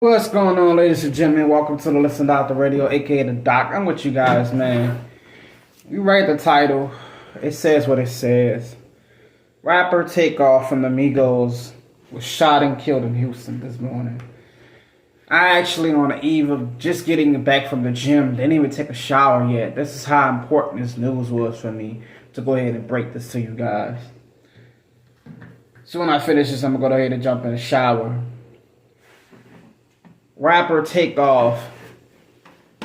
What's going on, ladies and gentlemen? Welcome to the Listen Out the Radio, aka the Doc. I'm with you guys, man. You read the title. It says what it says. Rapper Takeoff from the Migos was shot and killed in Houston this morning. I actually, on the eve of just getting back from the gym, didn't even take a shower yet. This is how important this news was for me to go ahead and break this to you guys. So when I finish this, I'm going to go ahead and jump in the shower. Rapper Takeoff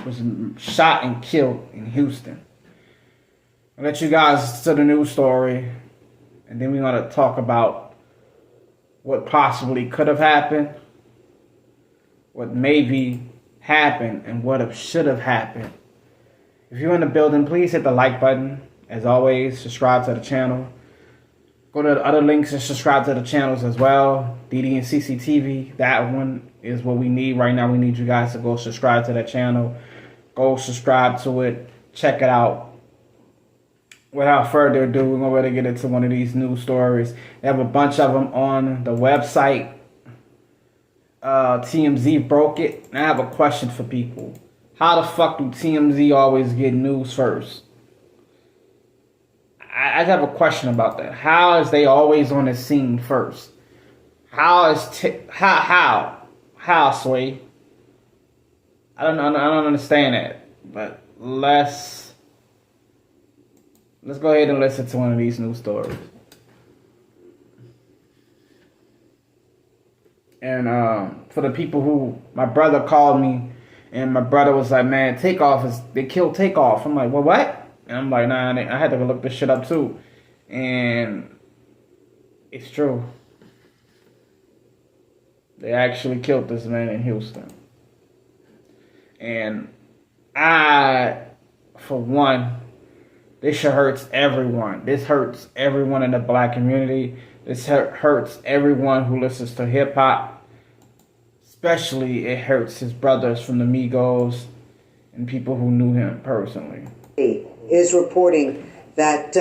was shot and killed in Houston. I'll let you guys to the news story, and then we're going to talk about what possibly could have happened, what maybe happened, and what should have happened. If you're in the building, please hit the like button. As always, subscribe to the channel. Go to the other links and subscribe to the channels as well. DeeDeeAndCece TV. That one is what we need right now. We need you guys to go subscribe to that channel. Go subscribe to it. Check it out. Without further ado, we're going to get into one of these news stories. They have a bunch of them on the website. TMZ broke it. And I have a question for people. How the fuck do TMZ always get news first? I have a question about that. How is they always on the scene first? How Sway? I don't understand that. But let's go ahead and listen to one of these news stories. And for the people who, my brother called me, and my brother was like, "Man, they killed Takeoff." I'm like, "Well, what?" And I'm like, "Nah," I had to go look this shit up too. And it's true. They actually killed this man in Houston. And for one, this shit hurts everyone. This hurts everyone in the black community. This hurts everyone who listens to hip hop. Especially it hurts his brothers from the Migos and people who knew him personally. Is reporting that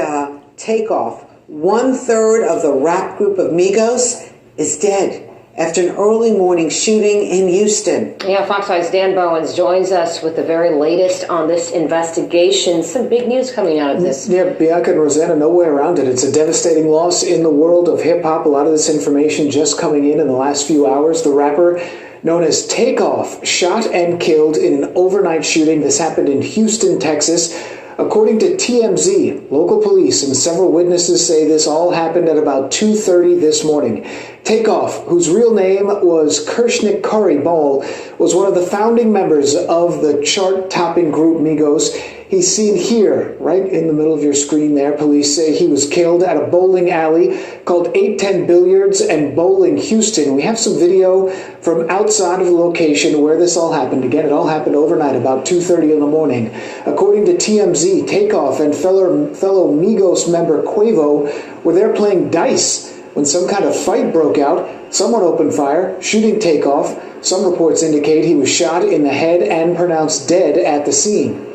Takeoff, 1/3 of the rap group of Migos, is dead after an early morning shooting in Houston. Yeah, Fox 5's Dan Bowens joins us with the very latest on this investigation. Some big news coming out of this. Yeah, Bianca and Rosanna, no way around it. It's a devastating loss in the world of hip-hop. A lot of this information just coming in the last few hours. The rapper known as Takeoff shot and killed in an overnight shooting. This happened in Houston, Texas. According to TMZ, local police and several witnesses say this all happened at about 2:30 this morning. Takeoff, whose real name was Kershnik Kari Ball, was one of the founding members of the chart-topping group Migos. He's seen here, right in the middle of your screen there. Police say he was killed at a bowling alley called 810 Billiards and Bowling, Houston. We have some video from outside of the location where this all happened. Again, it all happened overnight, about 2:30 in the morning. According to TMZ, Takeoff and fellow Migos member Quavo were there playing dice when some kind of fight broke out. Someone opened fire, shooting Takeoff. Some reports indicate he was shot in the head and pronounced dead at the scene.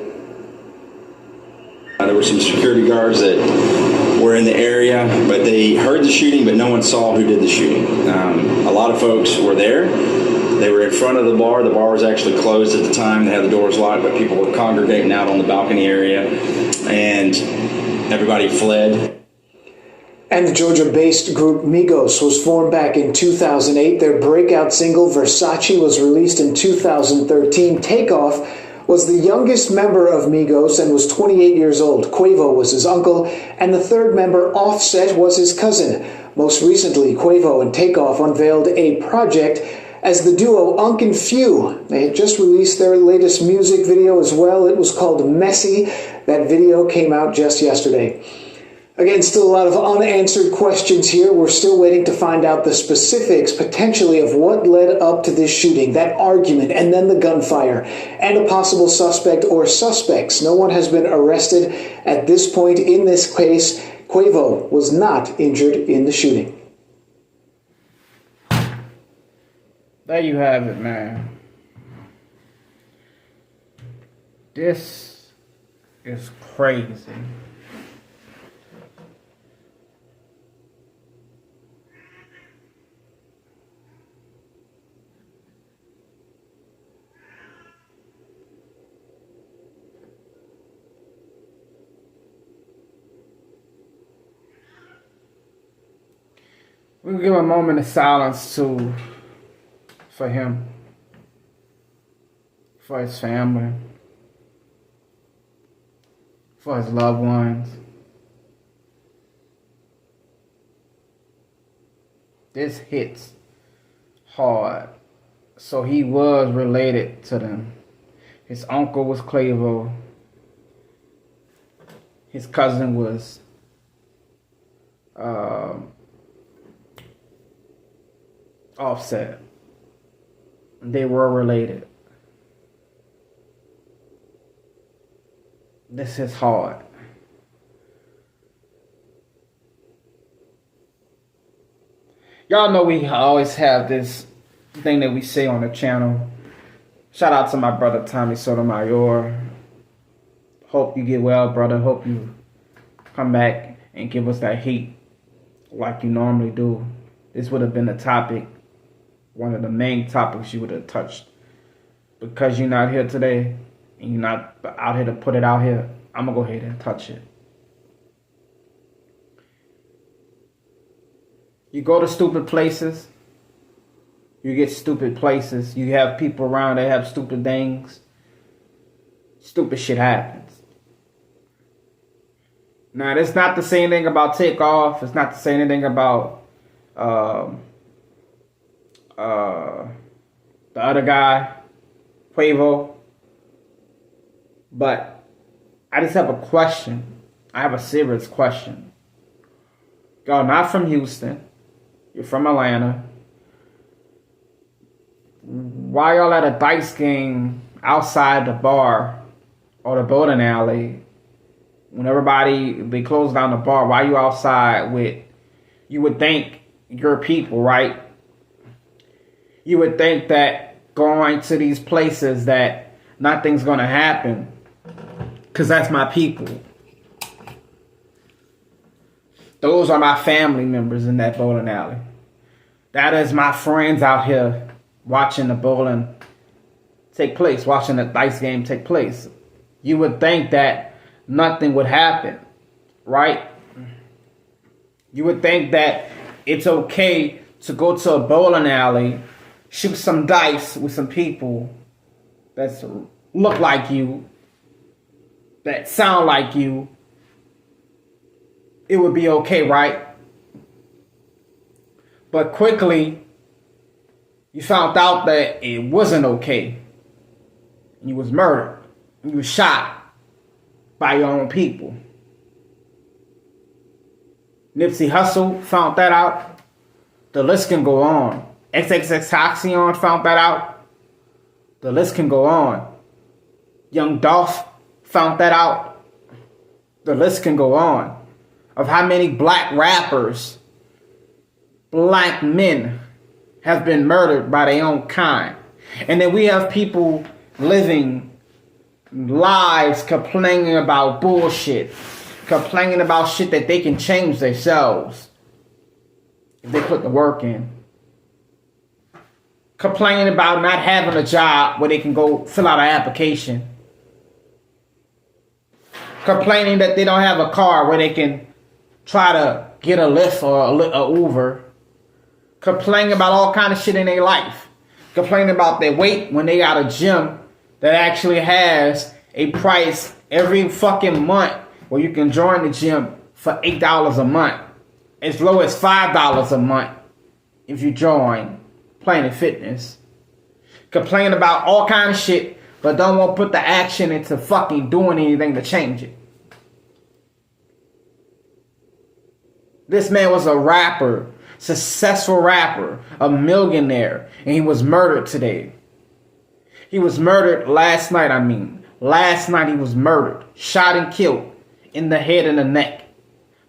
There were some security guards that were in the area, but they heard the shooting, but no one saw who did the shooting. A lot of folks were there. They were in front of the bar. The bar was actually closed at the time. They had the doors locked, but people were congregating out on the balcony area, and everybody fled. And the Georgia-based group Migos was formed back in 2008. Their breakout single, Versace, was released in 2013. Takeoff was the youngest member of Migos and was 28 years old. Quavo was his uncle, and the third member, Offset, was his cousin. Most recently, Quavo and Takeoff unveiled a project as the duo Unc and Few. They had just released their latest music video as well. It was called Messy. That video came out just yesterday. Again, still a lot of unanswered questions here. We're still waiting to find out the specifics, potentially, of what led up to this shooting, that argument, and then the gunfire, and a possible suspect or suspects. No one has been arrested at this point in this case. Quavo was not injured in the shooting. There you have it, man. This is crazy. We'll give a moment of silence for him, for his family, for his loved ones. This hits hard. So he was related to them. His uncle was Quavo. His cousin was Offset. They were related. This is hard. Y'all know we always have this thing that we say on the channel. Shout out to my brother Tommy Sotomayor. Hope you get well, brother. Hope you come back and give us that heat like you normally do. This would have been the topic, one of the main topics you would have touched. Because you're not here today and you're not out here to put it out here, I'm going to go ahead and touch it. You go to stupid places, you get stupid places. You have people around that have stupid things. Stupid shit happens. Now, that's not to say anything about Takeoff. It's not to say anything about the other guy, Quavo. But I just have a question. I have a serious question. Y'all not from Houston. You're from Atlanta. Why y'all at a dice game outside the bar or the bowling alley when they close down the bar? Why you outside with, you would think your people, right? You would think that going to these places that nothing's going to happen because that's my people. Those are my family members in that bowling alley. That is my friends out here watching the bowling take place, watching the dice game take place. You would think that nothing would happen, right? You would think that it's okay to go to a bowling alley, shoot some dice with some people that look like you, that sound like you. It would be okay, right? But quickly, you found out that it wasn't okay. You was murdered. You was shot by your own people. Nipsey Hussle found that out. The list can go on. XXXTentacion found that out. The list can go on. Young Dolph found that out. The list can go on. Of how many black rappers, black men, have been murdered by their own kind. And then we have people living lives complaining about bullshit, complaining about shit that they can change themselves if they put the work in. Complaining about not having a job where they can go fill out an application. Complaining that they don't have a car where they can try to get a Lyft or a Uber. Complaining about all kind of shit in their life. Complaining about their weight when they got a gym that actually has a price every fucking month where you can join the gym for $8 a month. As low as $5 a month if you join Planet Fitness. Complaining about all kind of shit but don't want to put the action into fucking doing anything to change it. This man was a rapper, successful rapper, a millionaire, and he was murdered today. He was murdered last night, Last night he was murdered, shot and killed in the head and the neck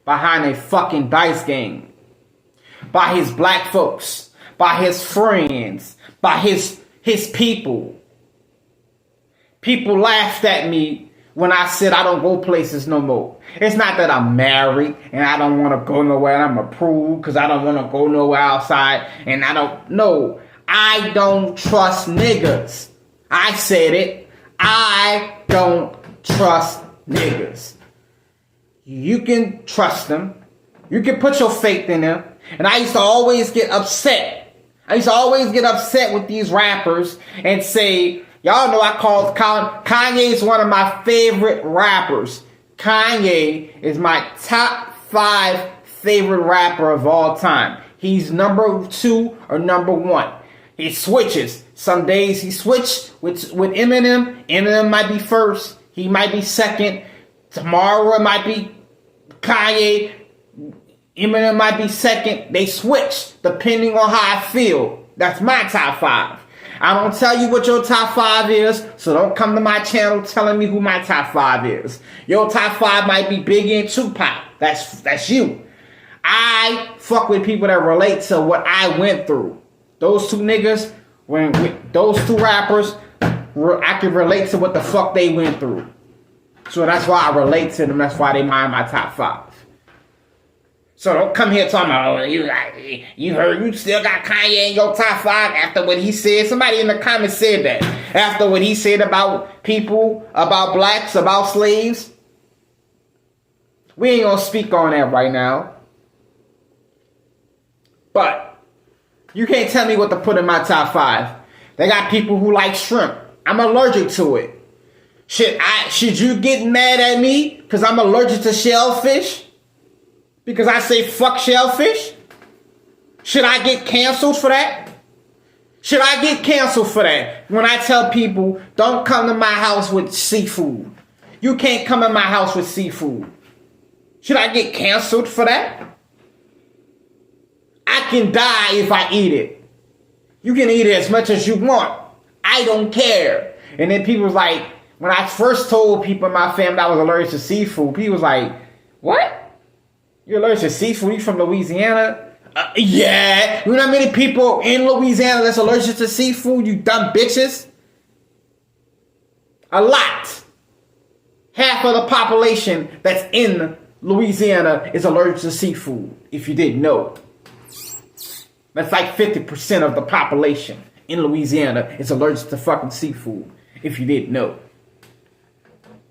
behind a fucking dice game. By his black folks, by his friends, by his people. People laughed at me when I said I don't go places no more. It's not that I'm married and I don't want to go nowhere and I'm approved because I don't want to go nowhere outside and I don't. No, I don't trust niggas. I said it. I don't trust niggas. You can trust them. You can put your faith in them. And I used to always get upset. I used to always get upset with these rappers and say, y'all know I call Kanye is one of my favorite rappers. Kanye is my top 5 favorite rapper of all time. He's number 2 or number 1. He switches. Some days he switched with Eminem. Eminem might be first. He might be second. Tomorrow it might be Kanye. Eminem might be second. They switch depending on how I feel. That's my top 5. I don't tell you what your top 5 is, so don't come to my channel telling me who my top 5 is. Your top 5 might be Biggie and Tupac. That's you. I fuck with people that relate to what I went through. Those 2 niggas, those 2 rappers, I can relate to what the fuck they went through. So that's why I relate to them. That's why they mind my top 5. So don't come here talking about, oh, you heard you still got Kanye in your top 5 after what he said. Somebody in the comments said that. After what he said about people, about blacks, about slaves. We ain't gonna speak on that right now. But you can't tell me what to put in my top 5. They got people who like shrimp. I'm allergic to it. Should you get mad at me because I'm allergic to shellfish? Because I say fuck shellfish? Should I get canceled for that? Should I get canceled for that? When I tell people, don't come to my house with seafood. You can't come in my house with seafood. Should I get canceled for that? I can die if I eat it. You can eat it as much as you want. I don't care. And then people was like, when I first told people in my family I was allergic to seafood, people was like, what? You're allergic to seafood? You from Louisiana? Yeah. You know how many people in Louisiana that's allergic to seafood, you dumb bitches? A lot. Half of the population that's in Louisiana is allergic to seafood, if you didn't know. That's like 50% of the population in Louisiana is allergic to fucking seafood, if you didn't know.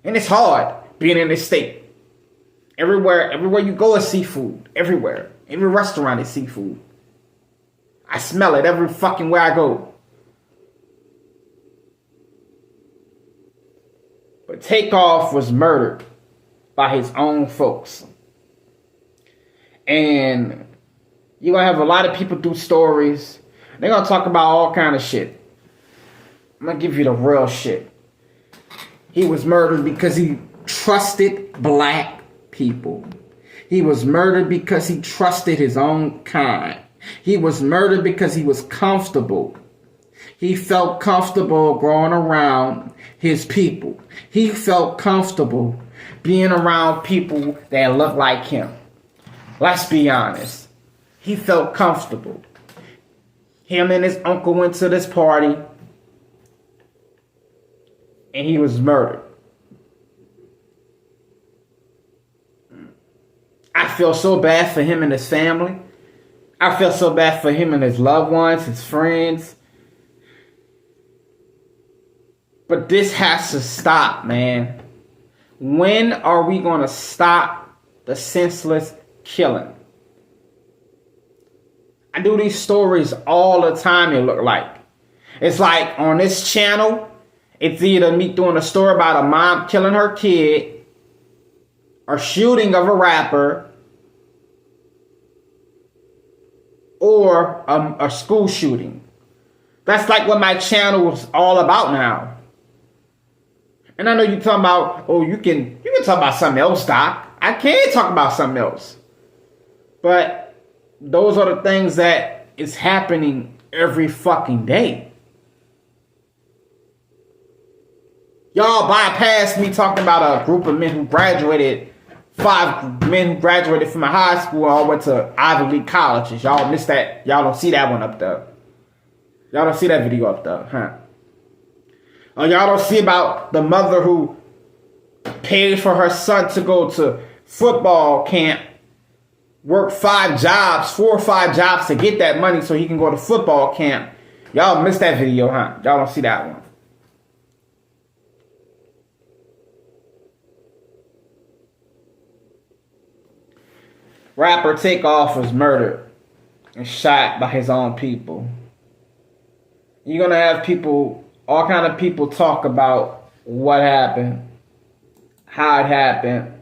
And it's hard being in this state. Everywhere you go is seafood. Everywhere. Every restaurant is seafood. I smell it every fucking where I go. But Takeoff was murdered by his own folks. And you're going to have a lot of people do stories. They're going to talk about all kind of shit. I'm going to give you the real shit. He was murdered because he trusted black people. He was murdered because he trusted his own kind. He was murdered because he was comfortable. He felt comfortable growing around his people. He felt comfortable being around people that look like him. Let's be honest. He felt comfortable. Him and his uncle went to this party and he was murdered. I feel so bad for him and his family. I feel so bad for him and his loved ones, his friends. But this has to stop, man. When are we going to stop the senseless killing? I do these stories all the time, it look like. It's like on this channel, it's either me doing a story about a mom killing her kid, or shooting of a rapper, or a school shooting. That's like what my channel is all about now. And I know you're talking about, oh, you can talk about something else, Doc. I can talk about something else. But those are the things that is happening every fucking day. Y'all bypassed me talking about a group of men who graduated, 5 men who graduated from a high school all went to Ivy League colleges. Y'all missed that. Y'all don't see that one up there. Y'all don't see that video up there, huh? Y'all don't see about the mother who paid for her son to go to football camp, work 4 or 5 jobs to get that money so he can go to football camp. Y'all missed that video, huh? Y'all don't see that one. Rapper Takeoff was murdered and shot by his own people. You're gonna have people, all kind of people, talk about what happened, how it happened.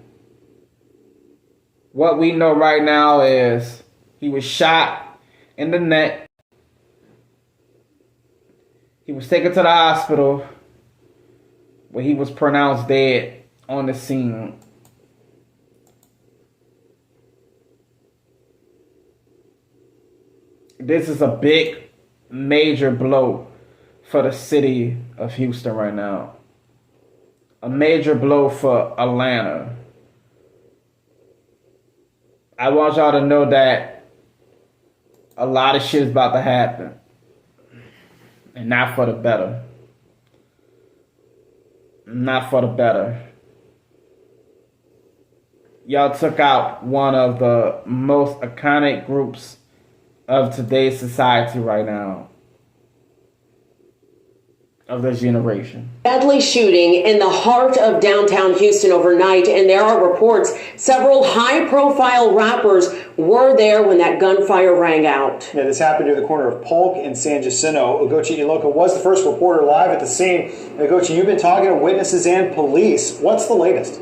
What we know right now is he was shot in the neck. He was taken to the hospital where he was pronounced dead on the scene. This is a big, major blow for the city of Houston right now. A major blow for Atlanta. I want y'all to know that a lot of shit is about to happen. And not for the better. Not for the better. Y'all took out one of the most iconic groups of today's society right now. Of this generation. Deadly shooting in the heart of downtown Houston overnight, and there are reports several high-profile rappers were there when that gunfire rang out. Yeah, this happened near the corner of Polk and San Jacinto. Ugochi Iloka was the first reporter live at the scene. Ugochi, you've been talking to witnesses and police. What's the latest?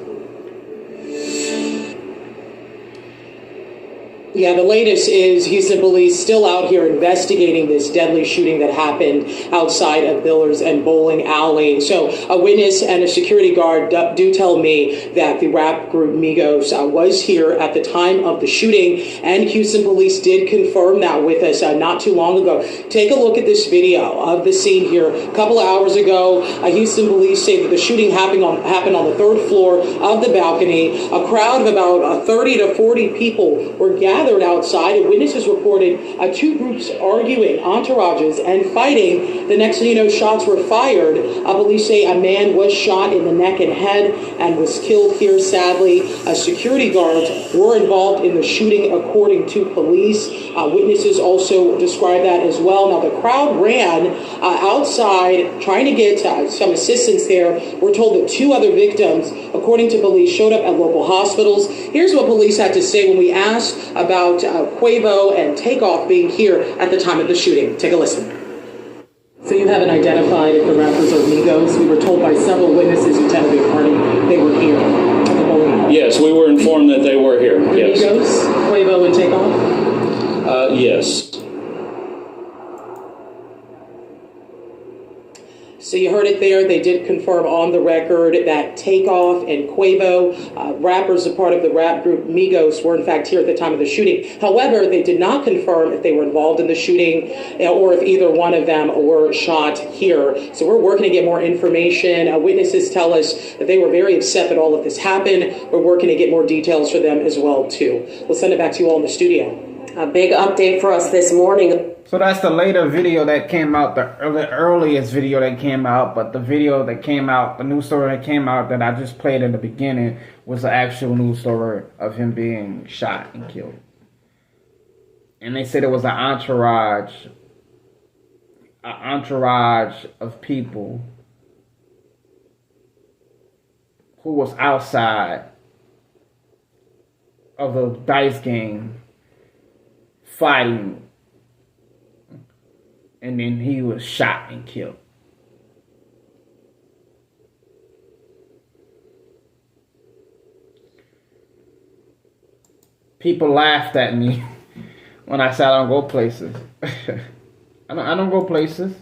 Yeah, the latest is Houston police still out here investigating this deadly shooting that happened outside of Biller's and Bowling Alley. So a witness and a security guard do tell me that the rap group Migos was here at the time of the shooting, and Houston police did confirm that with us not too long ago. Take a look at this video of the scene here. A couple of hours ago, Houston police say that the shooting happened on the third floor of the balcony. A crowd of about 30 to 40 people were gathered outside, and witnesses reported two groups arguing, entourages, and fighting. The next thing you know, shots were fired. Police say a man was shot in the neck and head and was killed here, sadly. Security guards were involved in the shooting, according to police. Witnesses also describe that as well. Now, the crowd ran outside trying to get some assistance there. We're told that two other victims, according to police, showed up at local hospitals. Here's what police had to say when we asked about Quavo and Takeoff being here at the time of the shooting. Take a listen. So you haven't identified if the rappers are Migos? We were told by several witnesses who attended the party they were here at the bowling alley. Yes, we were informed that they were here. Yes. Migos, Quavo, and Takeoff? Yes. So you heard it there. They did confirm on the record that Takeoff and Quavo, rappers a part of the rap group Migos, were in fact here at the time of the shooting. However, they did not confirm if they were involved in the shooting or if either one of them were shot here. So we're working to get more information. Witnesses tell us that they were very upset that all of this happened. We're working to get more details for them as well, too. We'll send it back to you all in the studio. A big update for us this morning. So that's the later video that came out, the earliest video that came out, but the video that came out, the news story that came out that I just played in the beginning was the actual news story of him being shot and killed. And they said it was an entourage of people who was outside of the dice game fighting. And then he was shot and killed. People laughed at me when I said I don't go places. I don't go places.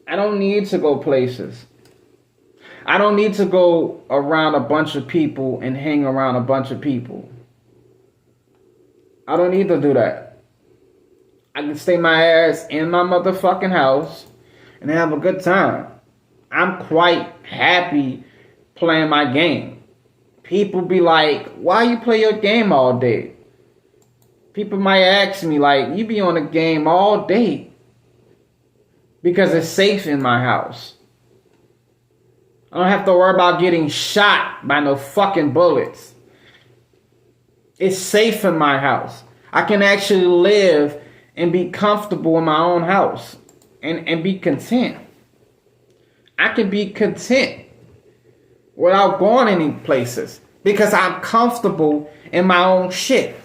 I don't need to go places. I don't need to go around a bunch of people and hang around a bunch of people. I don't need to do that. I can stay my ass in my motherfucking house and have a good time. I'm quite happy playing my game. People be like, why you play your game all day? People might ask me like, you be on the game all day. Because it's safe in my house. I don't have to worry about getting shot by no fucking bullets. It's safe in my house. I can actually live and be comfortable in my own house and be content. I can be content without going any places because I'm comfortable in my own shit.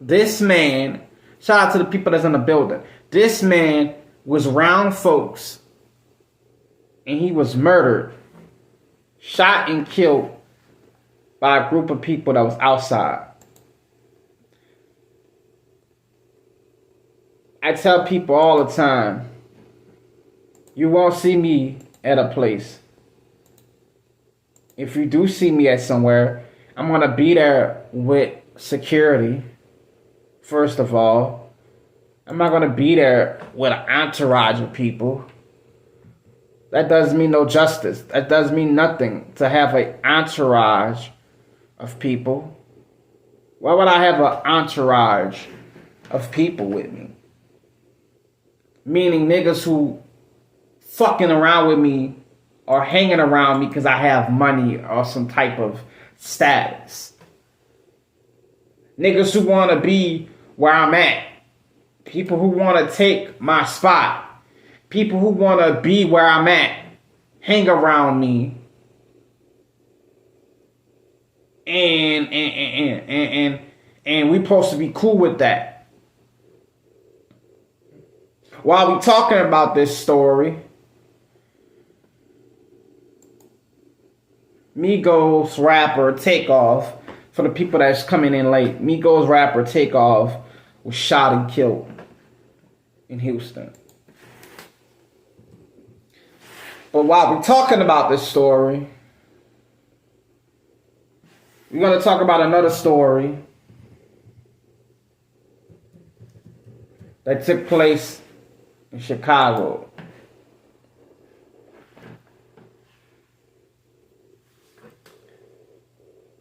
This man, shout out to the people that's in the building. This man was around folks and he was murdered, shot and killed by a group of people that was outside. I tell people all the time, you won't see me at a place. If you do see me at somewhere, I'm going to be there with security, first of all. I'm not going to be there with an entourage of people. That doesn't mean no justice. That doesn't mean nothing to have an entourage of people. Why would I have an entourage of people with me? Meaning niggas who fucking around with me or hanging around me because I have money or some type of status. Niggas who want to be where I'm at. People who want to take my spot. People who want to be where I'm at. Hang around me. And we supposed to be cool with that. While we talking about this story, Migos rapper Takeoff, for the people that's coming in late, Migos rapper Takeoff was shot and killed in Houston. But while we're talking about this story, we're going to talk about another story that took place in Chicago.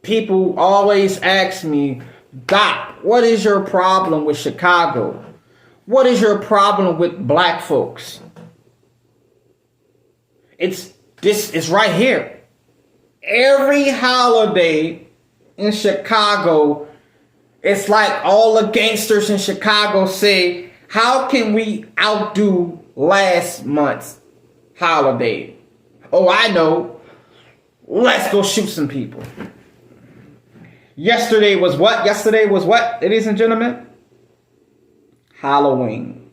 People always ask me, Doc, what is your problem with Chicago? What is your problem with black folks? It's right here. Every holiday in Chicago, it's like all the gangsters in Chicago say, how can we outdo last month's holiday? Oh, I know. Let's go shoot some people. Yesterday was what? Yesterday was what, ladies and gentlemen? Halloween.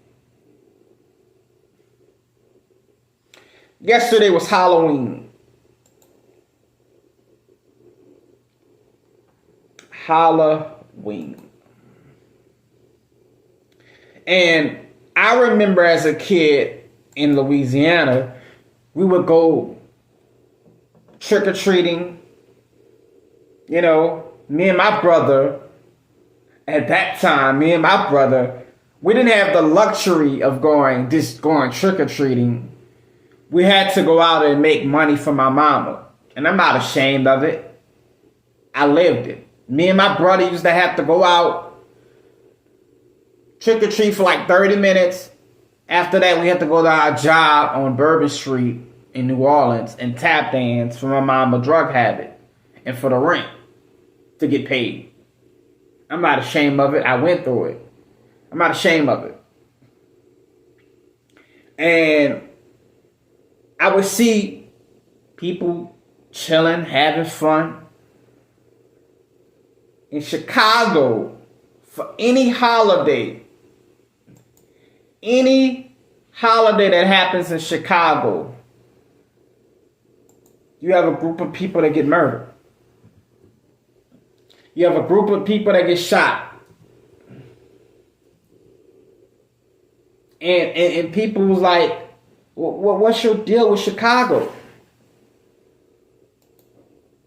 Yesterday was Halloween. Halloween. And I remember as a kid in Louisiana, we would go trick-or-treating. You know, me and my brother, at that time, we didn't have the luxury of going trick-or-treating. We had to go out and make money for my mama. And I'm not ashamed of it. I lived it. Me and my brother used to have to go out, trick-or-treat for like 30 minutes. After that, we had to go to our job on Bourbon Street in New Orleans and tap dance for my mama drug habit and for the rent to get paid. I'm not ashamed of it. I went through it. I'm not ashamed of it. And I would see people chilling, having fun. In Chicago, for any holiday that happens in Chicago, you have a group of people that get murdered. You have a group of people that get shot. And people was like, what's your deal with Chicago?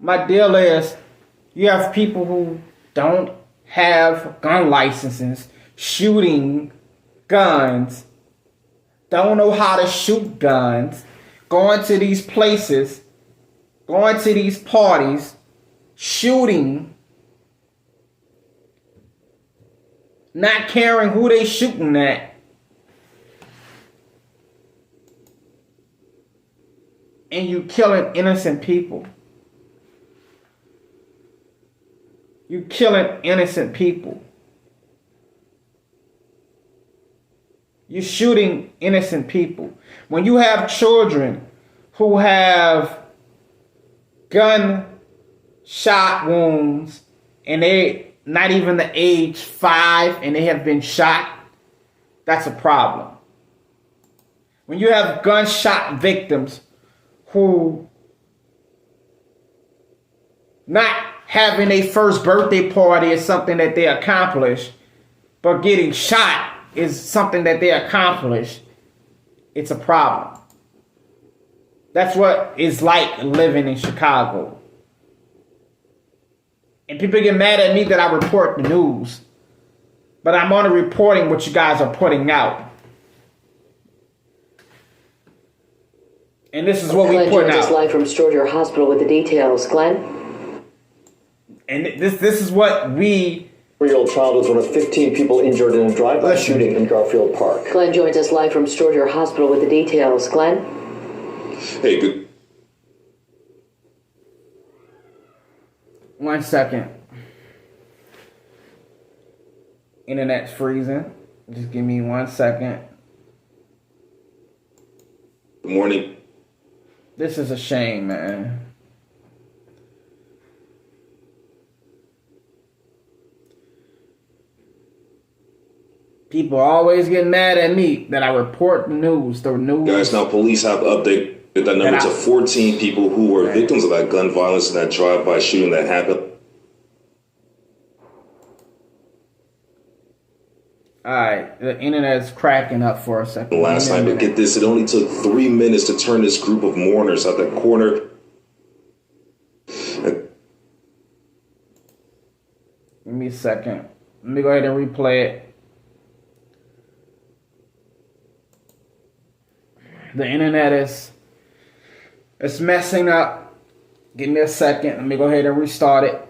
My deal is, you have people who don't have gun licenses, shooting guns, don't know how to shoot guns, going to these places, going to these parties, shooting, not caring who they shooting at. And you killing innocent people. You killing innocent people. You shooting innocent people. When you have children who have gunshot wounds and they not even the age 5 and they have been shot, that's a problem. When you have gunshot victims who not having a first birthday party is something that they accomplished, but getting shot is something that they accomplished, it's a problem. That's what it's like living in Chicago. And people get mad at me that I report the news, but I'm only reporting what you guys are putting out. And this is what we put out. Live from Georgia Hospital with the details. Glenn? And this is what we... 3-year-old child was one of 15 people injured in a drive-by shooting in Garfield Park. Glenn joins us live from Georgia Hospital with the details. Glenn? Hey, good. 1 second. Internet's freezing. Just give me 1 second. Good morning. This is a shame, man. People always get mad at me that I report the news. The news. Guys, now police have updated that number to 14 people who were victims of that gun violence and that drive-by shooting that happened. Alright, the internet's cracking up for a second. Last night, but get this, it only took 3 minutes to turn this group of mourners out that corner. Give me a second. Let me go ahead and replay it. The internet is messing up. Give me a second. Let me go ahead and restart it.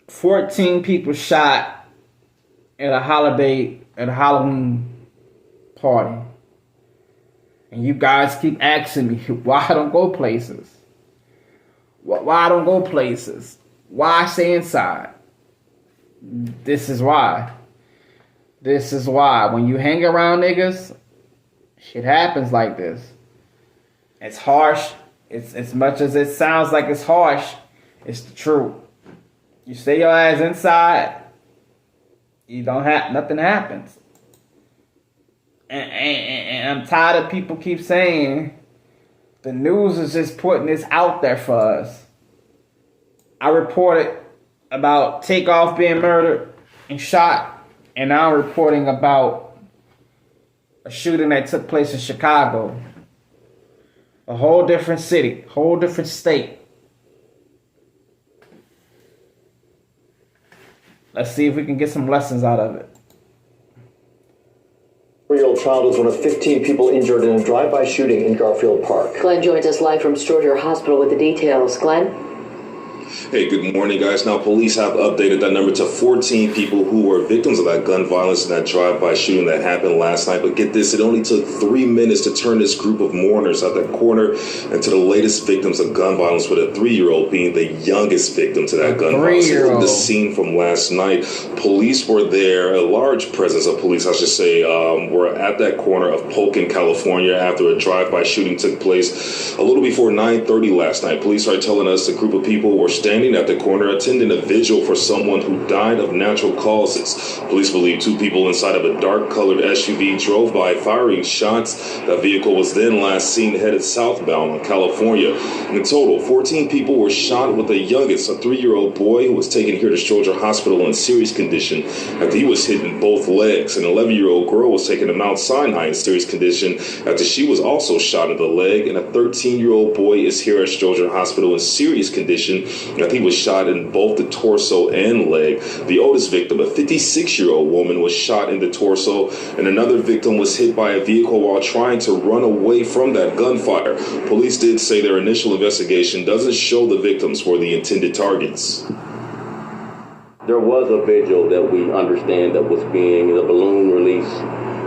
14 people shot at a Halloween party. And you guys keep asking me why I don't go places. Why I don't go places. Why I stay inside. This is why. This is why. When you hang around niggas, shit happens like this. It's harsh. It's as much as it sounds like it's harsh, it's the truth. You stay your ass inside, you don't have nothing happens. And I'm tired of people keep saying the news is just putting this out there for us. I reported about Takeoff being murdered and shot, and now I'm reporting about a shooting that took place in Chicago. A whole different city, whole different state. Let's see if we can get some lessons out of it. 3-year-old child was one of 15 people injured in a drive-by shooting in Garfield Park. Glenn joins us live from Georgia Hospital with the details. Glenn? Hey, good morning, guys. Now, police have updated that number to 14 people who were victims of that gun violence and that drive-by shooting that happened last night. But get this, it only took 3 minutes to turn this group of mourners out that corner into the latest victims of gun violence, with a 3-year-old being the youngest victim to that gun violence. The scene from last night, police were there, a large presence of police, I should say, were at that corner of Polk in California after a drive-by shooting took place a little before 9:30 last night. Police are telling us a group of people were standing at the corner attending a vigil for someone who died of natural causes. Police believe 2 people inside of a dark-colored SUV drove by firing shots. That vehicle was then last seen headed southbound on California. In total, 14 people were shot, with the youngest, a 3-year-old boy, who was taken here to Georgia Hospital in serious condition after he was hit in both legs. An 11-year-old girl was taken to Mount Sinai in serious condition after she was also shot in the leg. And a 13-year-old boy is here at Georgia Hospital in serious condition after he was shot in both the torso and leg. The oldest victim, a 56-year-old woman, was shot in the torso, and another victim was hit by a vehicle while trying to run away from that gunfire. Police did say their initial investigation doesn't show the victims were the intended targets. There was a vigil that we understand that was the balloon release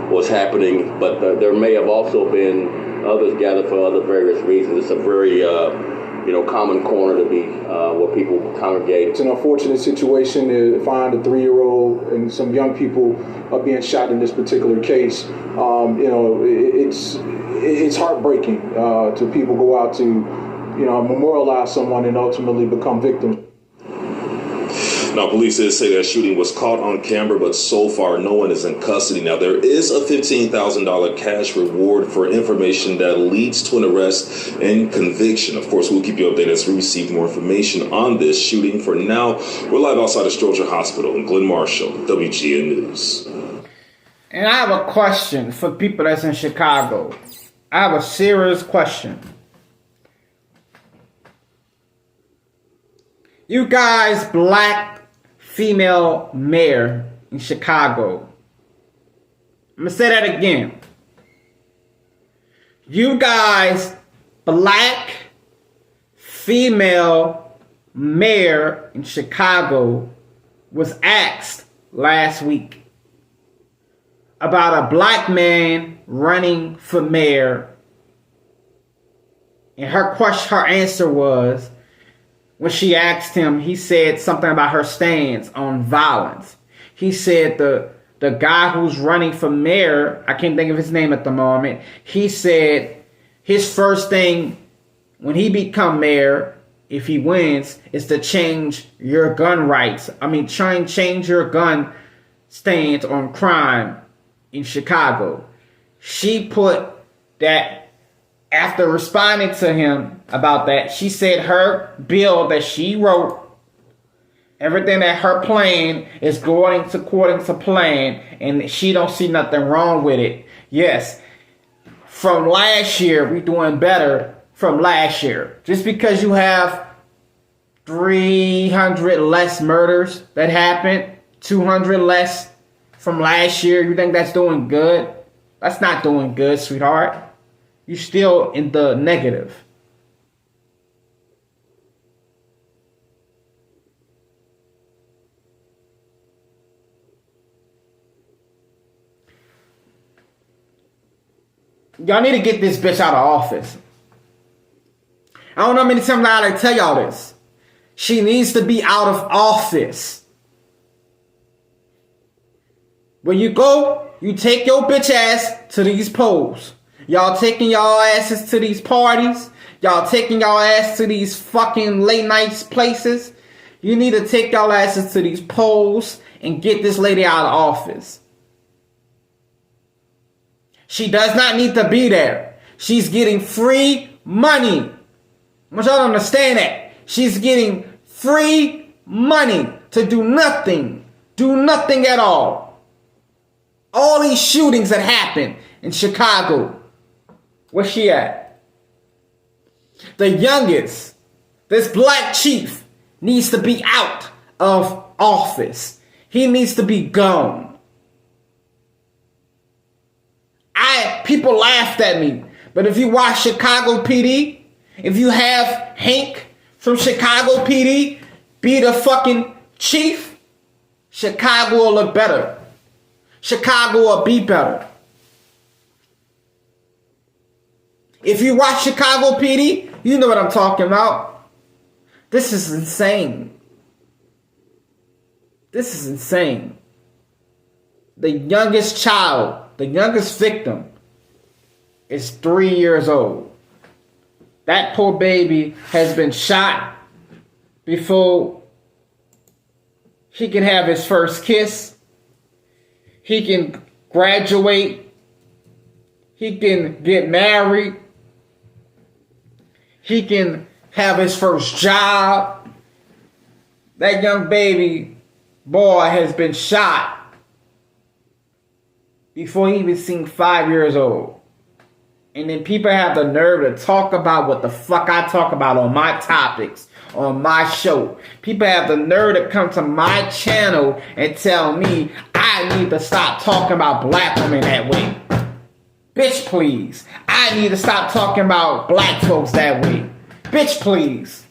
was happening, but there may have also been others gathered for other various reasons. It's a very common corner to be where people congregate. It's an unfortunate situation to find a 3-year-old and some young people are being shot in this particular case. It's heartbreaking to people go out to memorialize someone and ultimately become victims. Now, police did say that shooting was caught on camera, but so far no one is in custody. Now, there is a $15,000 cash reward for information that leads to an arrest and conviction. Of course, we'll keep you updated as we receive more information on this shooting. For now, we're live outside of Stroger Hospital in Glen Marshall, WGN News. And I have a question for people that's in Chicago. I have a serious question. You guys, black female mayor in Chicago. I'm going to say that again. You guys, black female mayor in Chicago was asked last week about a black man running for mayor. And her answer was, when she asked him, he said something about her stance on violence. He said the guy who's running for mayor, I can't think of his name at the moment, he said his first thing when he become mayor, if he wins, is to change your gun rights. Change your gun stance on crime in Chicago. She put that, after responding to him about that, she said her bill that she wrote, everything that her plan is going according to plan, and she don't see nothing wrong with it. Yes, from last year, we doing better from last year. Just because you have 300 less murders that happened, 200 less from last year, you think that's doing good? That's not doing good, sweetheart. You're still in the negative. Y'all need to get this bitch out of office. I don't know how many times I gotta tell y'all this. She needs to be out of office. When you go, you take your bitch ass to these polls. Y'all taking y'all asses to these parties. Y'all taking y'all ass to these fucking late night places. You need to take y'all asses to these polls and get this lady out of office. She does not need to be there. She's getting free money. I want y'all to understand that. She's getting free money to do nothing. Do nothing at all. All these shootings that happen in Chicago. Where's she at? The youngest, this black chief, needs to be out of office. He needs to be gone. People laughed at me, but if you watch Chicago PD, if you have Hank from Chicago PD be the fucking chief, Chicago will look better. Chicago will be better. If you watch Chicago PD, you know what I'm talking about. This is insane. This is insane. The youngest child, the youngest victim, is 3 years old. That poor baby has been shot before he can have his first kiss. He can graduate. He can get married. He can have his first job. That young baby boy has been shot before he even seen 5 years old. And then people have the nerve to talk about what the fuck I talk about on my topics, on my show. People have the nerve to come to my channel and tell me I need to stop talking about black women that way. Bitch, please. I need to stop talking about black folks that way. Bitch, please.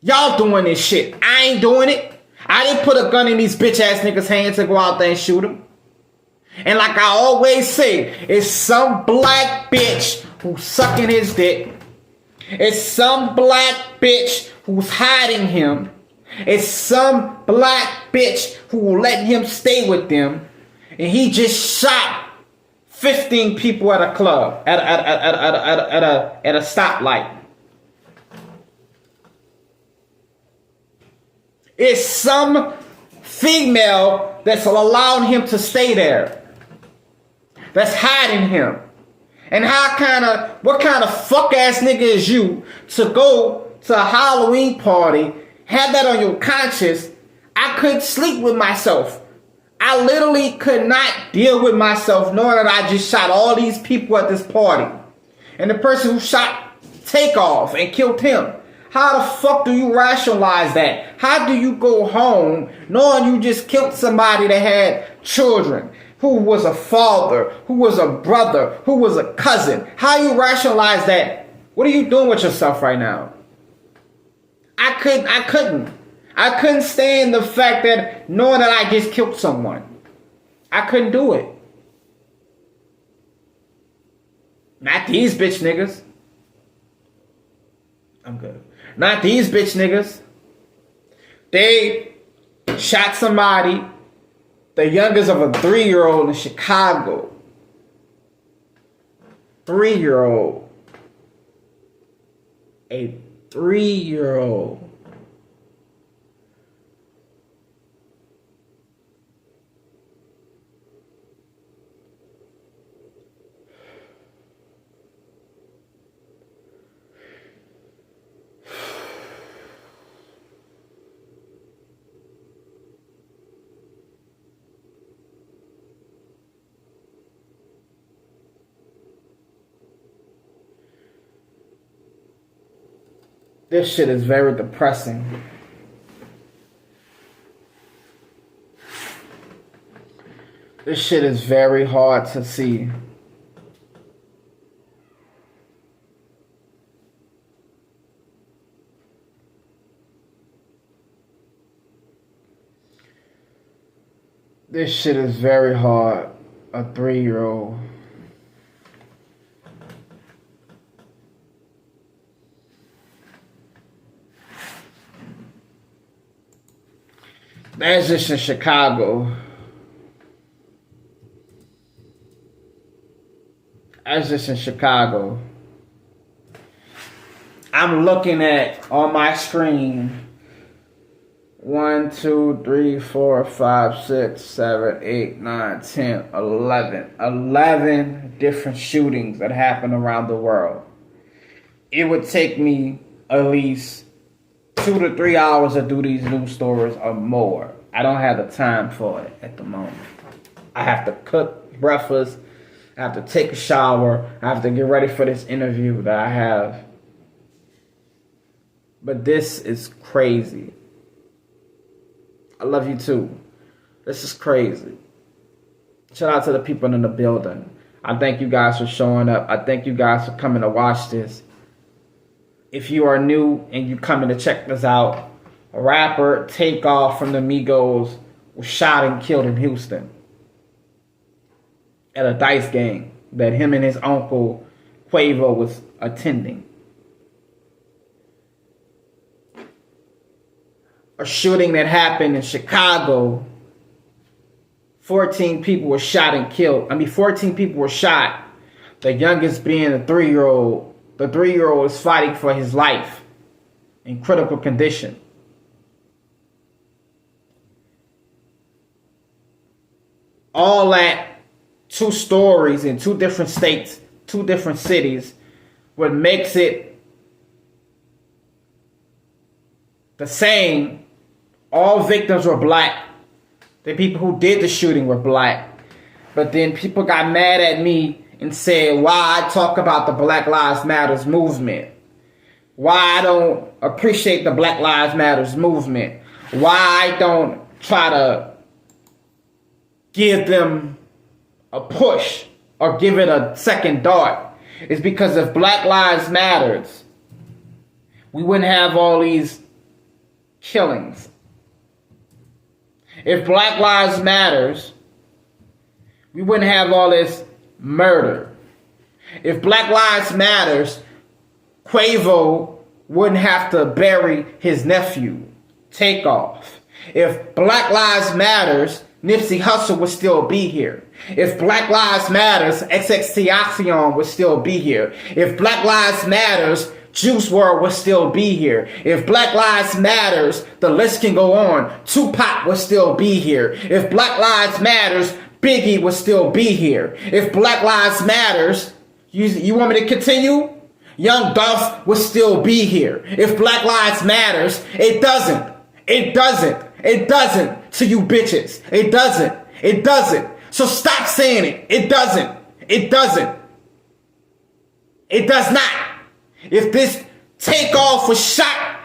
Y'all doing this shit. I ain't doing it. I didn't put a gun in these bitch ass niggas' hands to go out there and shoot them. And like I always say, it's some black bitch who's sucking his dick. It's some black bitch who's hiding him. It's some black bitch who will let him stay with them. And he just shot 15 people at a club, at a stoplight. It's some female that's allowing him to stay there. That's hiding him. And what kind of fuck ass nigga is you to go to a Halloween party, have that on your conscience? I couldn't sleep with myself. I literally could not deal with myself knowing that I just shot all these people at this party. And the person who shot Takeoff and killed him. How the fuck do you rationalize that? How do you go home knowing you just killed somebody that had children, who was a father, who was a brother, who was a cousin? How you rationalize that? What are you doing with yourself right now? I couldn't stand the fact that knowing that I just killed someone. I couldn't do it. Not these bitch niggas. I'm good. Not these bitch niggas. They shot somebody, the youngest of a 3-year-old in Chicago. 3-year-old. A 3-year-old. This shit is very depressing. This shit is very hard to see. This shit is very hard. A 3-year-old. That's just in Chicago. That's just in Chicago. I'm looking at on my screen 1, 2, 3, 4, 5, 6, 7, 8, 9, 10, 11. 11 different shootings that happen around the world. It would take me at least 2 to 3 hours to do these news stories or more. I don't have the time for it at the moment. I have to cook breakfast. I have to take a shower. I have to get ready for this interview that I have. But this is crazy. I love you too. This is crazy. Shout out to the people in the building. I thank you guys for showing up. I thank you guys for coming to watch this. If you are new and you coming to check this out, a rapper, Takeoff from the Migos, was shot and killed in Houston at a dice game that him and his uncle Quavo was attending. A shooting that happened in Chicago. 14 people were shot and killed. 14 people were shot. The youngest being a 3-year-old. The 3-year-old is fighting for his life in critical condition. All that, 2 stories in 2 different states, 2 different cities. What makes it the same, all victims were black. The people who did the shooting were black. But then people got mad at me and said why I talk about the Black Lives Matters movement. Why I don't appreciate the Black Lives Matters movement. Why I don't try to give them a push or give it a second dart. It's because if Black Lives Matters, we wouldn't have all these killings. If Black Lives Matters, we wouldn't have all this murder. If Black Lives Matters, Quavo wouldn't have to bury his nephew, Takeoff. If Black Lives Matters, Nipsey Hussle would still be here. If Black Lives Matters, XXXTentacion would still be here. If Black Lives Matters, Juice WRLD would still be here. If Black Lives Matters, the list can go on. Tupac would still be here. If Black Lives Matters, Biggie would still be here. If Black Lives Matters, you want me to continue? Young Dolph would still be here. If Black Lives Matters, it doesn't. It doesn't. It doesn't to you bitches. It doesn't. It doesn't. So stop saying it. It doesn't. It doesn't. It does not. If this takeoff was shot,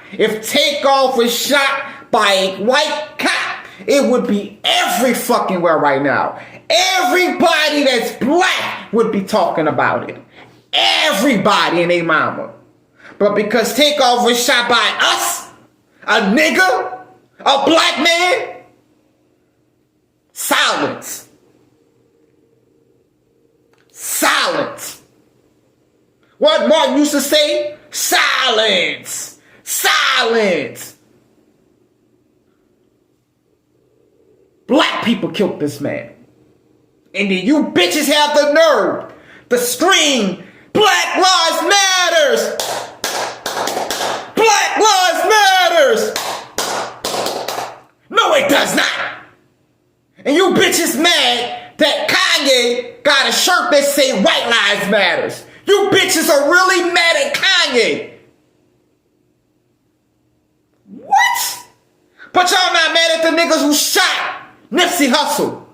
by a white cop, it would be every fucking where right now. Everybody that's black would be talking about it. Everybody and their mama. But because takeoff was shot by us, a nigga, a black man, silence. Silence. What Martin used to say? Silence. Silence. Black people killed this man. And then you bitches have the nerve to scream, Black Lives Matters! Black Lives Matters! No, it does not. And you bitches mad that Kanye got a shirt that say White Lives Matters. You bitches are really mad at Kanye. What? But y'all not mad at the niggas who shot Nipsey Hussle.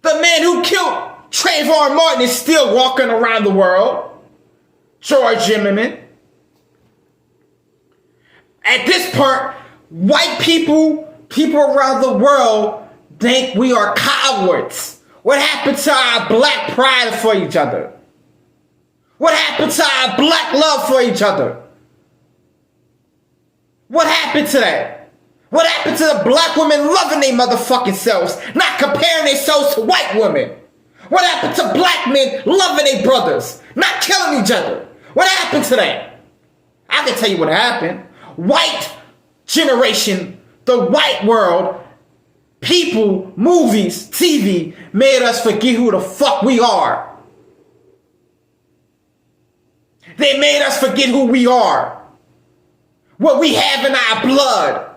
The man who killed Trayvon Martin is still walking around the world. George Zimmerman. At this part, white people around the world think we are cowards. What happened to our black pride for each other? What happened to our black love for each other? What happened to that? What happened to the black women loving their motherfucking selves, not comparing themselves to white women? What happened to black men loving their brothers, not killing each other? What happened to that? I can tell you what happened. White generation, the white world, people, movies, TV made us forget who the fuck we are. They made us forget who we are. What we have in our blood.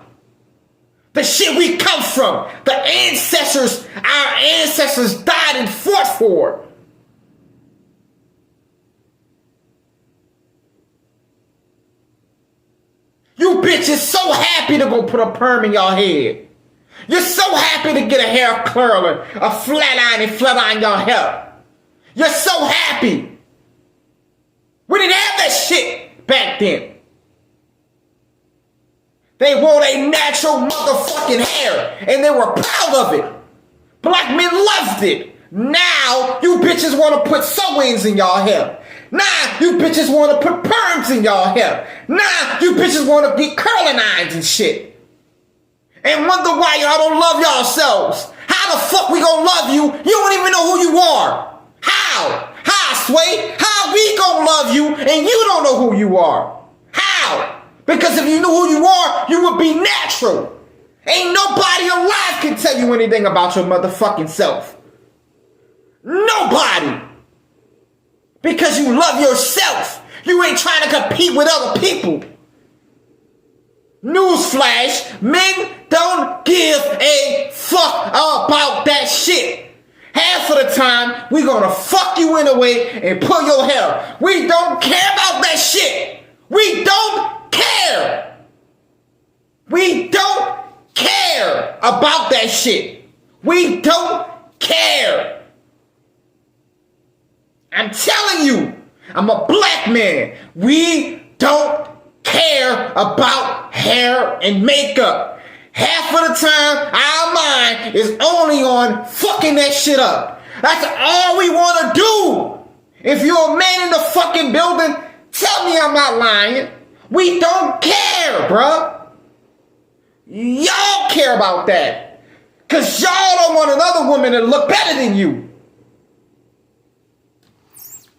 The shit we come from. The ancestors, our ancestors died and fought for. You bitches so happy to go put a perm in your head. You're so happy to get a hair curler, a flat iron and flat iron your hair. You're so happy. We didn't have that shit back then. They wore a natural motherfucking hair and they were proud of it. Black men loved it. Now you bitches want to put sew-ins in y'all hair. Now you bitches want to put perms in y'all hair. Now you bitches want to get curling irons and shit. And wonder why y'all don't love yourselves. How the fuck we gonna love you? You don't even know who you are. How? How, Sway? How we gonna love you and you don't know who you are? How? Because if you knew who you are, you would be natural. Ain't nobody alive can tell you anything about your motherfucking self. Nobody. Because you love yourself. You ain't trying to compete with other people. Newsflash, men don't give a fuck about that shit. Half of the time, we gonna fuck you anyway and pull your hair. We don't care about that shit. We don't care. We don't care about that shit. We don't care. I'm telling you, I'm a black man. We don't care about hair and makeup. Half of the time, our mind is only on fucking that shit up. That's all we want to do. If you're a man in the fucking building, tell me I'm not lying. We don't care, bruh. Y'all care about that. Because y'all don't want another woman to look better than you.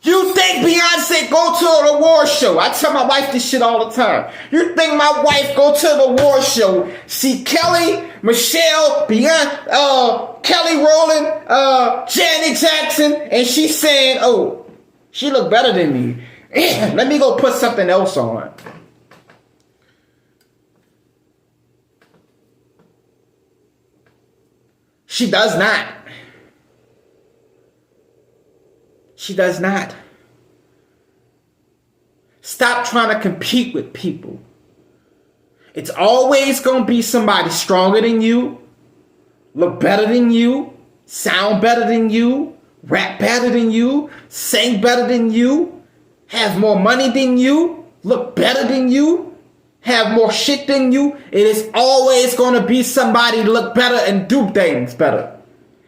You think Beyonce go to an award show? I tell my wife this shit all the time. You think my wife go to the award show, see Kelly, Michelle, Beyonce, Kelly Rowland, Janet Jackson, and she's saying, oh, She look better than me. Let me go put something else on. She does not. She does not. Stop trying to compete with people. It's always going to be somebody stronger than you, look better than you, sound better than you, rap better than you, sing better than you, have more money than you, look better than you, have more shit than you. It is always going to be somebody look better and do things better.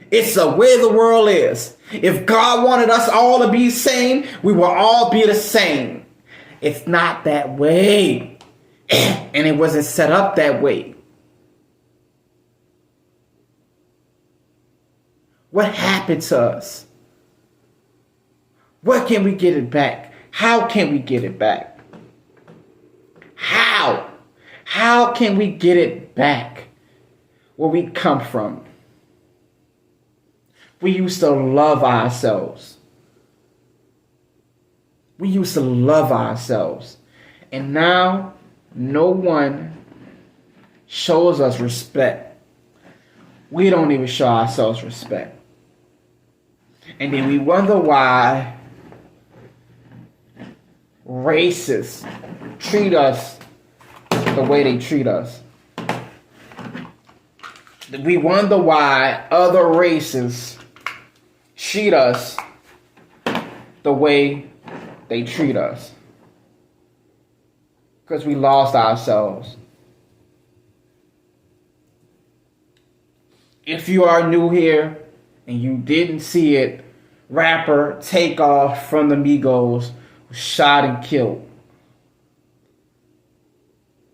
It's the way the world is. If God wanted us all to be the same, we will all be the same. It's not that way. And it wasn't set up that way. What happened to us? Where can we get it back? How can we get it back? How? How can we get it back where we come from? We used to love ourselves. We used to love ourselves. And now, no one shows us respect. We don't even show ourselves respect. And then we wonder why racists treat us the way they treat us. We wonder why other races treat us the way they treat us. Because we lost ourselves. If you are new here and you didn't see it, rapper Takeoff from the Migos was shot and killed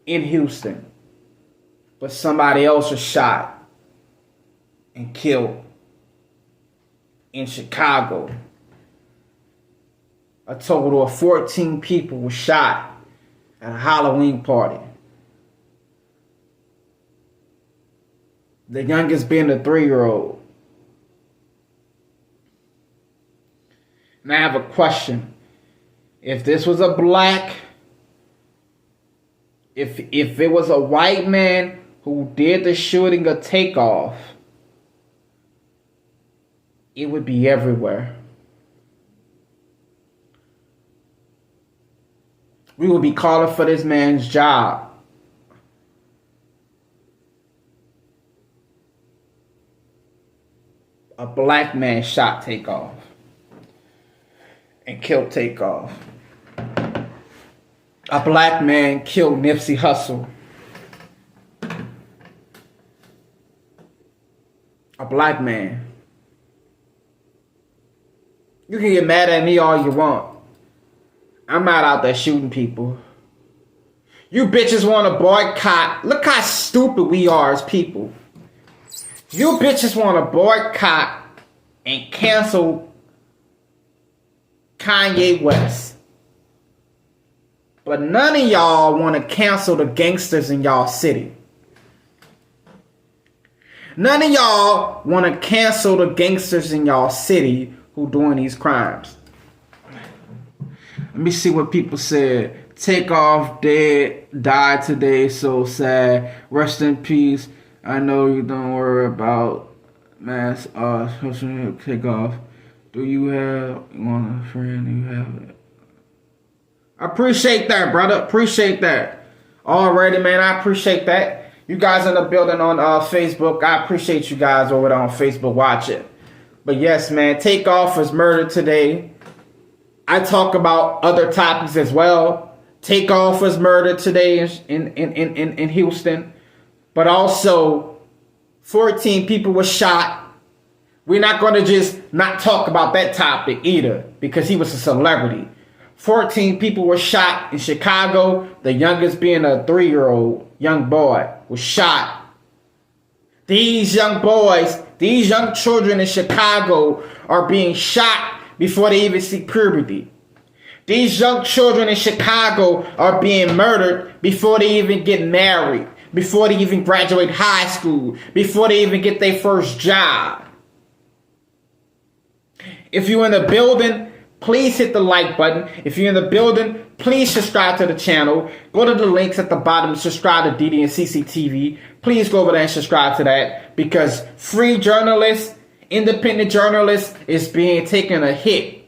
in Houston. But somebody else was shot and killed in Chicago. A total of 14 people were shot at a Halloween party. The youngest being a 3-year-old. Now I have a question. If this was a black, if it was a white man who did the shooting of Takeoff, it would be everywhere. We would be calling for this man's job. A black man shot Takeoff and killed Takeoff. A black man killed Nipsey Hussle. A black man. You can get mad at me all you want. I'm not out there shooting people. You bitches want to boycott. Look how stupid we are as people. You bitches want to boycott and cancel Kanye West. But none of y'all want to cancel the gangsters in y'all city. None of y'all want to cancel the gangsters in y'all city who doing these crimes. Let me see what people said. Takeoff died today, so sad. Rest in peace. I know you don't worry about mass Takeoff. Do you want a friend? Do you have it? I appreciate that, brother. Appreciate that. Already, man. I appreciate that. You guys in the building on Facebook. I appreciate you guys over there on Facebook watching. But yes, man. Takeoff was murdered today. I talk about other topics as well. Takeoff was murdered today in Houston. But also, 14 people were shot. We're not going to just not talk about that topic either, because he was a celebrity. 14 people were shot in Chicago. The youngest being a 3-year-old young boy was shot. These young boys, these young children in Chicago are being shot before they even see puberty. These young children in Chicago are being murdered before they even get married, before they even graduate high school, before they even get their first job. If you're in the building, please hit the like button. If you're in the building, please subscribe to the channel. Go to the links at the bottom and subscribe to DeeDeeAndCece. Please go over there and subscribe to that, because free journalists, independent journalists is being taken a hit.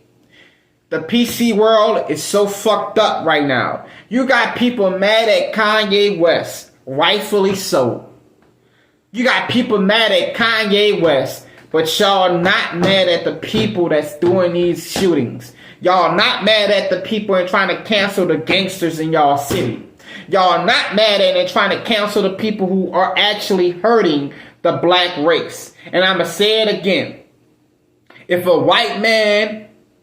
The PC world is so fucked up right now. You got people mad at Kanye West, rightfully so. You got people mad at Kanye West, but y'all not mad at the people that's doing these shootings. Y'all not mad at the people and trying to cancel the gangsters in y'all city. Y'all not mad at and trying to cancel the people who are actually hurting the black race. And I'ma say it again. If a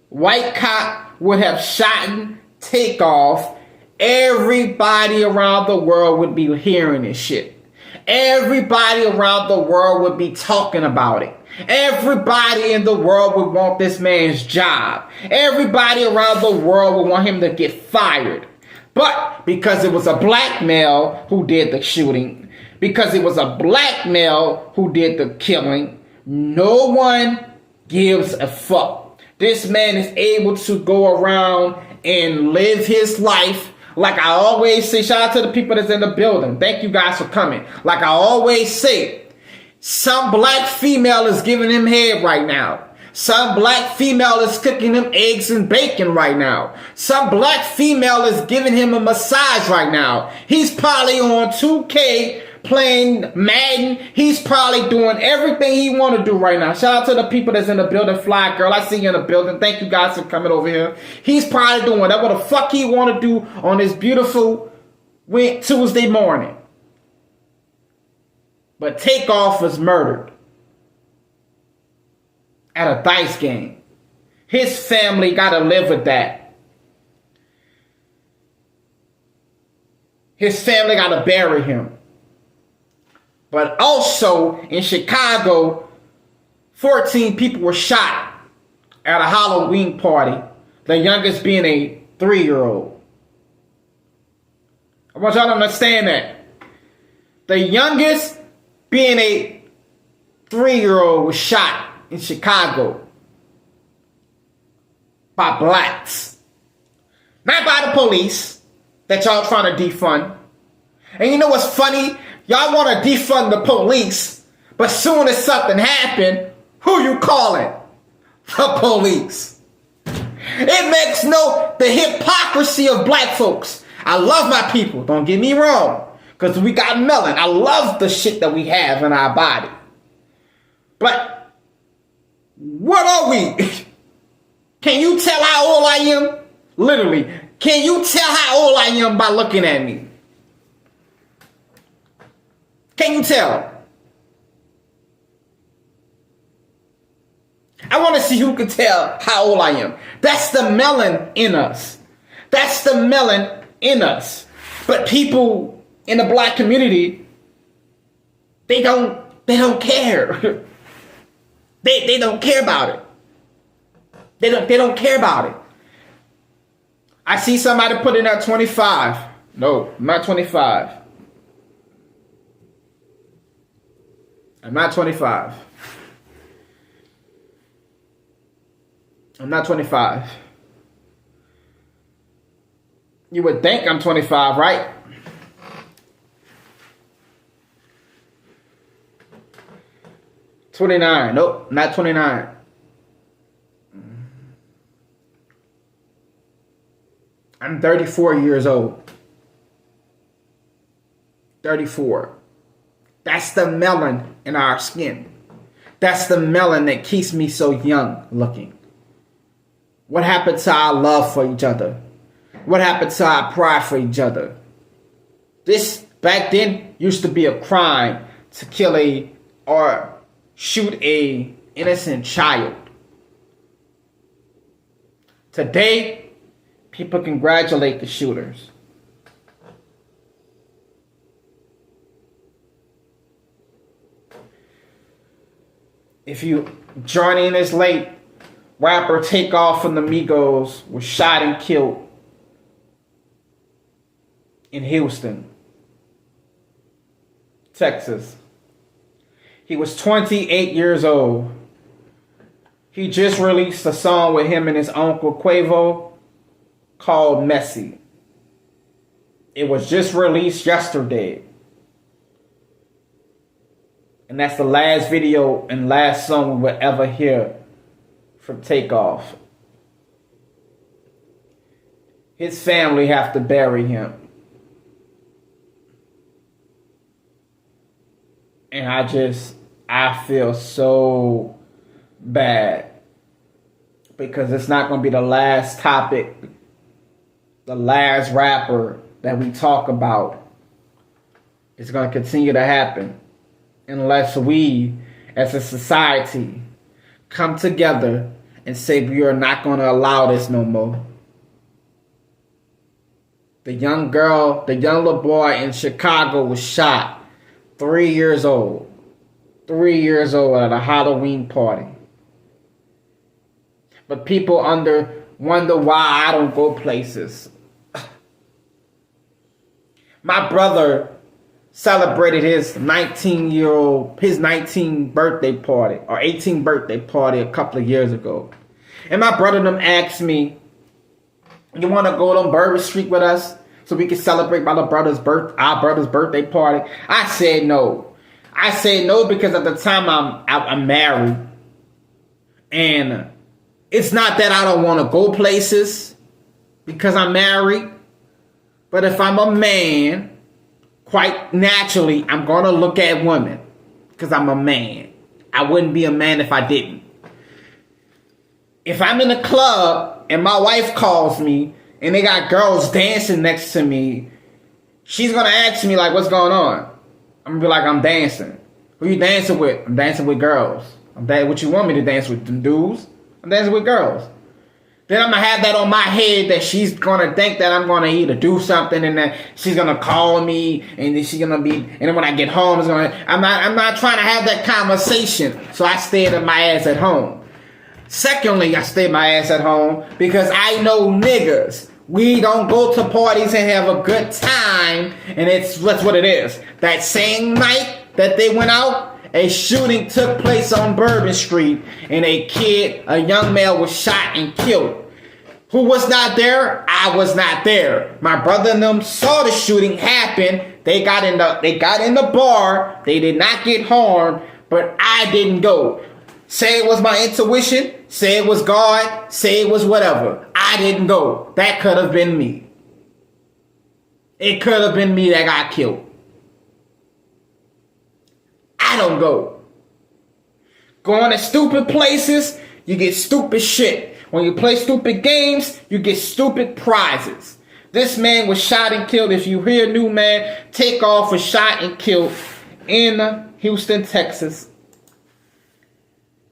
white cop would have shot Takeoff, everybody around the world would be hearing this shit. Everybody around the world would be talking about it. Everybody in the world would want this man's job. Everybody around the world would want him to get fired. But because it was a black male who did the shooting, because it was a black male who did the killing, no one gives a fuck. This man is able to go around and live his life. Like I always say, shout out to the people that's in the building. Thank you guys for coming. Like I always say, some black female is giving him head right now. Some black female is cooking him eggs and bacon right now. Some black female is giving him a massage right now. He's probably on 2K playing Madden. He's probably doing everything he want to do right now. Shout out to the people that's in the building. Fly girl, I see you in the building. Thank you guys for coming over here. He's probably doing whatever the fuck he want to do on this beautiful Tuesday morning. But Takeoff was murdered at a dice game. His family got to live with that. His family got to bury him. But also in Chicago, 14 people were shot at a Halloween party, the youngest being a 3-year-old. I want y'all to understand that. The youngest being a 3-year-old was shot in Chicago by blacks. Not by the police that y'all trying to defund. And you know what's funny? Y'all want to defund the police, but soon as something happened, who you calling? The police. It makes the hypocrisy of black folks. I love my people, don't get me wrong, because we got melon. I love the shit that we have in our body. But what are we? Can you tell how old I am? Literally, can you tell how old I am by looking at me? Can you tell? I want to see who can tell how old I am. That's the melon in us. That's the melon in us. But people in the black community, they don't care. They don't care about it. They don't care about it. I see somebody put in at 25. No, I'm not 25. I'm not 25. I'm not 25. You would think I'm 25, right? $29. Nope, not 29. I'm 34 years old. 34. That's the melon in our skin. That's the melon that keeps me so young looking. What happened to our love for each other? What happened to our pride for each other? This back then used to be a crime to kill or shoot a innocent child. Today, people congratulate the shooters. If you joining this late, rapper Takeoff from the Migos was shot and killed in Houston, Texas. He was 28 years old. He just released a song with him and his uncle Quavo called Messy. It was just released yesterday. And that's the last video and last song we will ever hear from Takeoff. His family have to bury him. And I feel so bad. Because it's not going to be the last topic, the last rapper that we talk about. It's going to continue to happen. Unless we, as a society, come together and say we are not going to allow this no more. The young little boy in Chicago was shot, 3 years old. 3 years old at a Halloween party. But people wonder why I don't go places. My brother celebrated his 19th birthday party or 18th birthday party a couple of years ago. And my brother them asked me, you want to go on Bourbon Street with us so we can celebrate our brother's birthday party? I said no. I said no because at the time I'm married. And it's not that I don't want to go places because I'm married. But if I'm a man, quite naturally, I'm going to look at women because I'm a man. I wouldn't be a man if I didn't. If I'm in a club and my wife calls me and they got girls dancing next to me, she's going to ask me, like, what's going on? I'm going to be like, I'm dancing. Who you dancing with? I'm dancing with girls. What you want me to dance with? Them dudes? I'm dancing with girls. Then I'm going to have that on my head that she's going to think that I'm going to either do something and that she's going to call me and then she's going to be, and then when I get home, I'm not trying to have that conversation. So I stayed my ass at home. Secondly, I stayed my ass at home because I know niggas. We don't go to parties and have a good time, and that's what it is. That same night that they went out, a shooting took place on Bourbon Street, and a young male was shot and killed. Who was not there? I was not there. My brother and them saw the shooting happen. They got in the bar. They did not get harmed, but I didn't go. Say it was my intuition. Say it was God. Say it was whatever. I didn't go. That could have been me. It could have been me that got killed. I don't go. Going to stupid places, you get stupid shit. When you play stupid games, you get stupid prizes. This man was shot and killed. If you hear new man, Takeoff was shot and killed in Houston, Texas.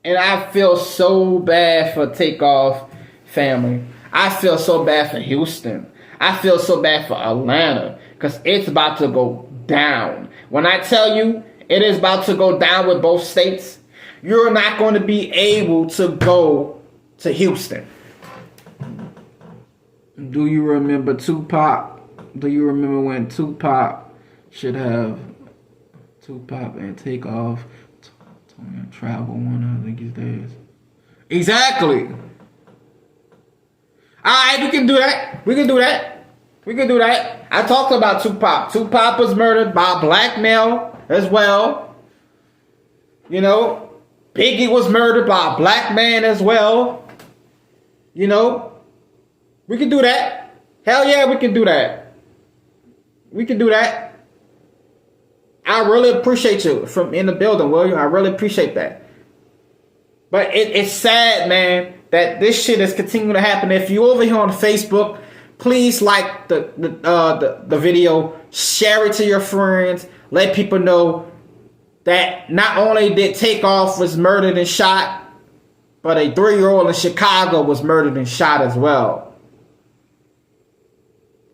And I feel so bad for Takeoff family. I feel so bad for Houston. I feel so bad for Atlanta because it's about to go down. When I tell you it is about to go down with both states, you're not going to be able to go to Houston. Do you remember Tupac? Do you remember when Tupac should have Tupac and Takeoff travel one of these days? Exactly. Alright, we can do that. We can do that. We can do that. I talked about Tupac. Tupac was murdered by a black male as well. You know, Biggie was murdered by a black man as well. You know, we can do that. Hell yeah, we can do that. We can do that. I really appreciate you from in the building, William. I really appreciate that. But it's sad, man, that this shit is continuing to happen. If you're over here on Facebook, please like the video, share it to your friends, let people know that not only did Takeoff was murdered and shot, but a 3-year-old in Chicago was murdered and shot as well.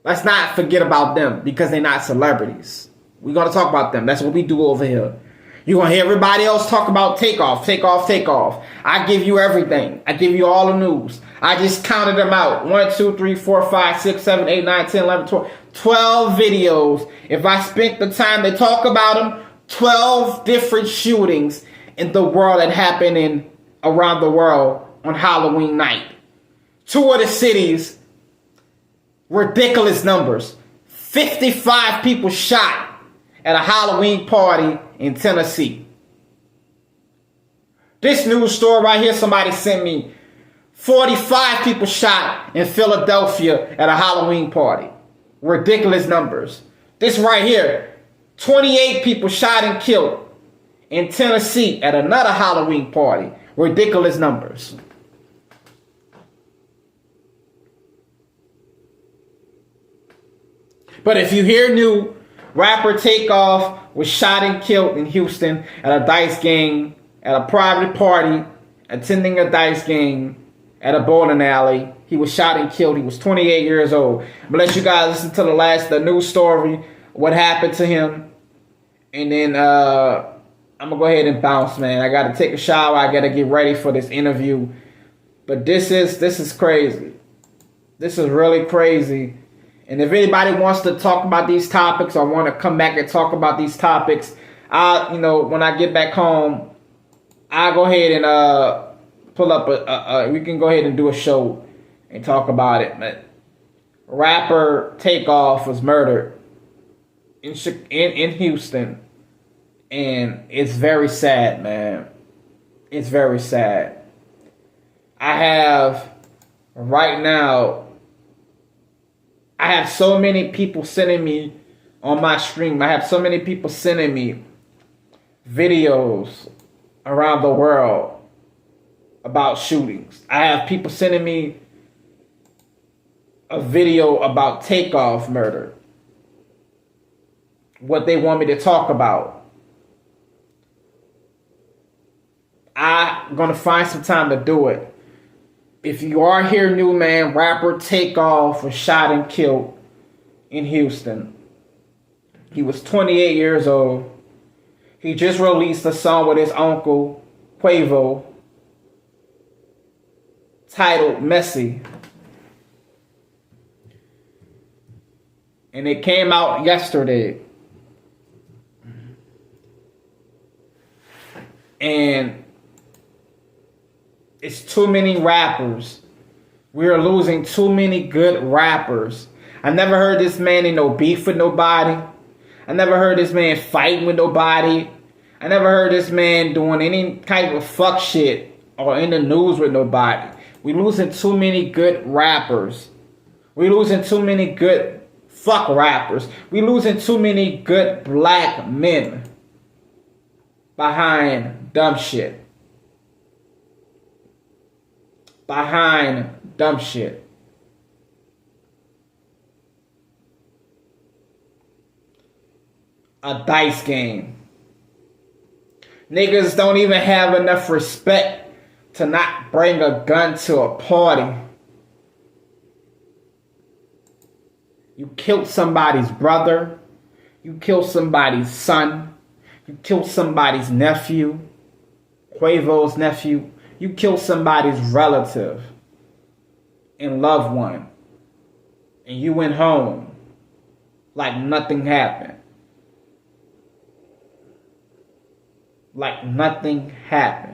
Let's not forget about them because they're not celebrities. We're going to talk about them. That's what we do over here. You're going to hear everybody else talk about Takeoff. I give you everything. I give you all the news. I just counted them out. 1, 2, 3, 4, 5, 6, 7, 8, 9, 10, 11, 12. 12 videos. If I spent the time to talk about them, 12 different shootings in the world that happened in around the world on Halloween night. 2 of the cities, ridiculous numbers. 55 people shot at a Halloween party in Tennessee. This news story right here, somebody sent me. 45 people shot in Philadelphia at a Halloween party. Ridiculous numbers. This right here, 28 people shot and killed in Tennessee at another Halloween party. Ridiculous numbers. But if you hear new, rapper Takeoff was shot and killed in Houston at a dice game, at a private party, attending a dice game at a bowling alley. He was shot and killed. He was 28 years old. I'm going to let you guys listen to the news story, what happened to him. And then I'm going to go ahead and bounce, man. I got to take a shower. I got to get ready for this interview. But this is crazy. This is really crazy. And if anybody wants to talk about these topics or want to come back and talk about these topics, when I get back home, I'll go ahead and pull up we can go ahead and do a show and talk about it. But rapper Takeoff was murdered in Houston, and it's very sad, man. It's very sad. I have so many people sending me on my stream. I have so many people sending me videos around the world about shootings. I have people sending me a video about Takeoff murder. What they want me to talk about. I'm going to find some time to do it. If you are here new, man, rapper Takeoff was shot and killed in Houston. He was 28 years old. He just released a song with his uncle, Quavo, titled Messy. And it came out yesterday. And it's too many rappers. We are losing too many good rappers. I never heard this man in no beef with nobody. I never heard this man fighting with nobody. I never heard this man doing any type of fuck shit or in the news with nobody. We losing too many good rappers. We losing too many good fuck rappers. We losing too many good black men behind dumb shit. Behind dumb shit. A dice game. Niggas don't even have enough respect to not bring a gun to a party. You killed somebody's brother. You killed somebody's son. You killed somebody's nephew. Quavo's nephew. You killed somebody's relative and loved one. And you went home like nothing happened. Like nothing happened.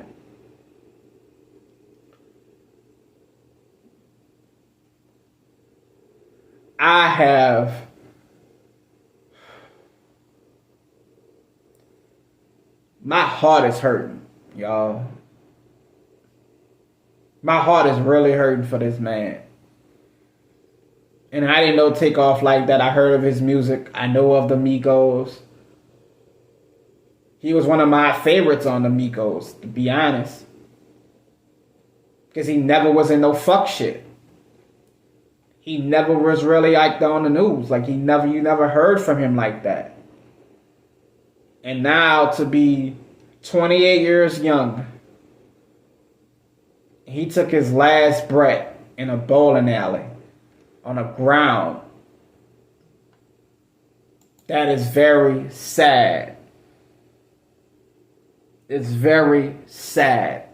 My heart is hurting, y'all. My heart is really hurting for this man. And I didn't know Takeoff like that. I heard of his music. I know of the Migos. He was one of my favorites on the Migos, to be honest. Because he never was in no fuck shit. He never was really like on the news. Like you never heard from him like that. And now to be 28 years young, he took his last breath in a bowling alley on the ground. That is very sad. It's very sad.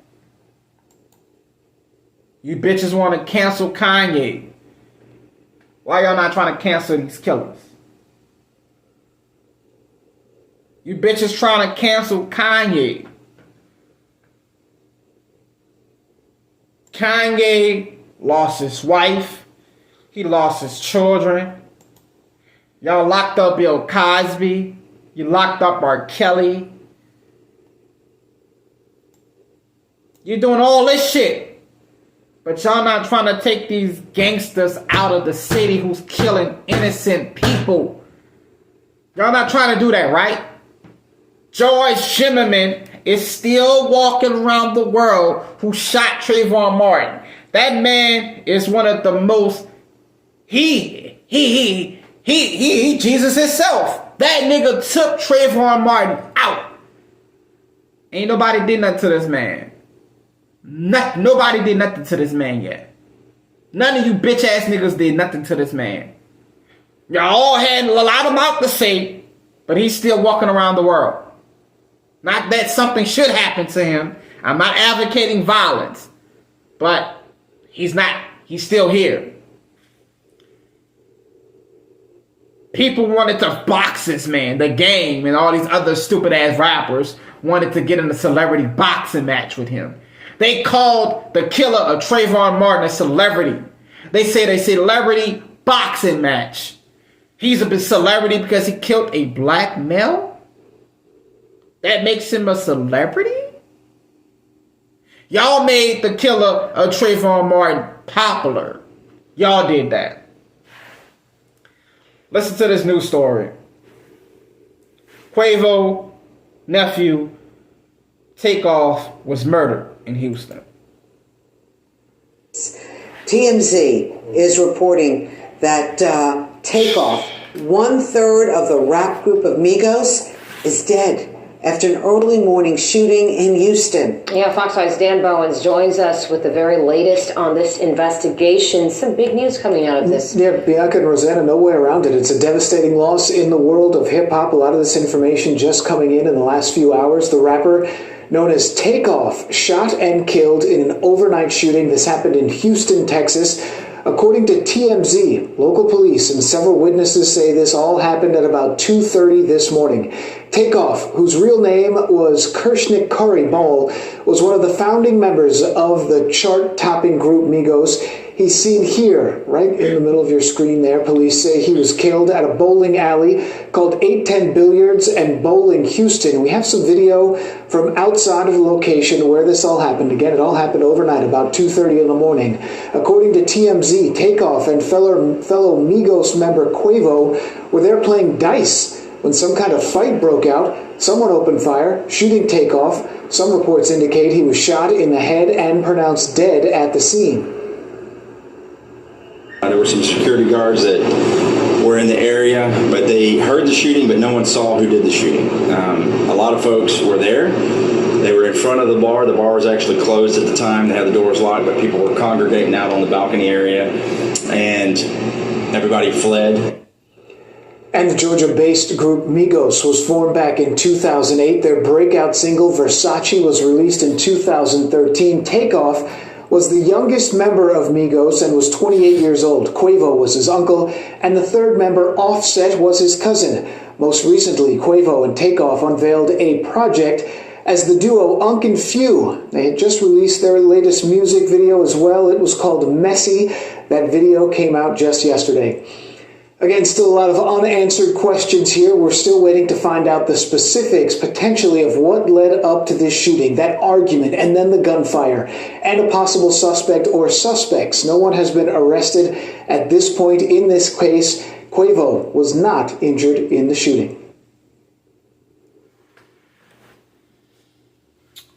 You bitches want to cancel Kanye. Why y'all not trying to cancel these killers? You bitches trying to cancel Kanye. Kanye lost his wife. He lost his children. Y'all locked up Bill Cosby. You locked up R. Kelly. You're doing all this shit. But y'all not trying to take these gangsters out of the city who's killing innocent people. Y'all not trying to do that, right? George Zimmerman is still walking around the world who shot Trayvon Martin. That man is one of the most, he Jesus himself. That nigga took Trayvon Martin out. Ain't nobody did nothing to this man. Nobody did nothing to this man yet. None of you bitch ass niggas did nothing to this man. Y'all all had a lot of mouth to say, but he's still walking around the world. Not that something should happen to him. I'm not advocating violence, but he's not. He's still here. People wanted to box this man. The Game and all these other stupid ass rappers wanted to get in a celebrity boxing match with him. They called the killer of Trayvon Martin a celebrity. They said a celebrity boxing match. He's a celebrity because he killed a black male? That makes him a celebrity? Y'all made the killer of Trayvon Martin popular. Y'all did that. Listen to this news story. Quavo nephew Takeoff was murdered in Houston. TMZ is reporting that Takeoff, 1/3 of the rap group of Migos, is dead after an early morning shooting in Houston. Yeah, Fox 5's Dan Bowens joins us with the very latest on this investigation. Some big news coming out of this. Yeah, Bianca and Rosanna, no way around it. It's a devastating loss in the world of hip-hop. A lot of this information just coming in the last few hours. The rapper known as Takeoff shot and killed in an overnight shooting. This happened in Houston, Texas. According to TMZ, local police and several witnesses say this all happened at about 2:30 this morning. Takeoff, whose real name was Kershnik Curry Ball, was one of the founding members of the chart-topping group Migos. He's seen here, right in the middle of your screen there. Police say he was killed at a bowling alley called 810 Billiards and Bowling, Houston. We have some video from outside of the location where this all happened. Again, it all happened overnight, about 2:30 in the morning. According to TMZ, Takeoff and fellow Migos member Quavo were there playing dice when some kind of fight broke out. Someone opened fire, shooting Takeoff. Some reports indicate he was shot in the head and pronounced dead at the scene. There were some security guards that were in the area, but they heard the shooting, but no one saw who did the shooting. A lot of folks were there. They were in front of the bar. The bar was actually closed at the time. They had the doors locked, but people were congregating out on the balcony area, and everybody fled. And the Georgia-based group Migos was formed back in 2008. Their breakout single, Versace, was released in 2013. Takeoff was the youngest member of Migos and was 28 years old. Quavo was his uncle, and the third member, Offset, was his cousin. Most recently, Quavo and Takeoff unveiled a project as the duo Unk and Few. They had just released their latest music video as well. It was called Messy. That video came out just yesterday. Again, still a lot of unanswered questions here. We're still waiting to find out the specifics, potentially, of what led up to this shooting, that argument, and then the gunfire, and a possible suspect or suspects. No one has been arrested at this point in this case. Quavo was not injured in the shooting.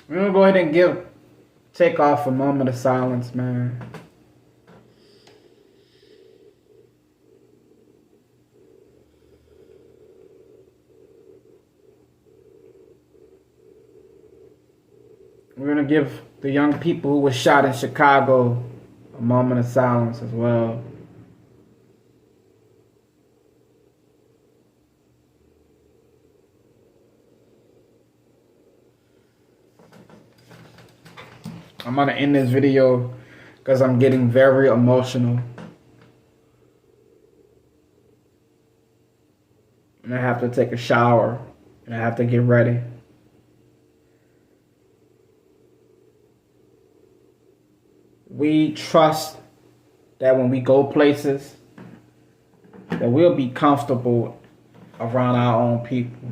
We're going to go ahead and give Takeoff a moment of silence, man. We're going to give the young people who were shot in Chicago a moment of silence as well. I'm going to end this video because I'm getting very emotional. And I have to take a shower. And I have to get ready. we trust that when we go places, that we'll be comfortable around our own people.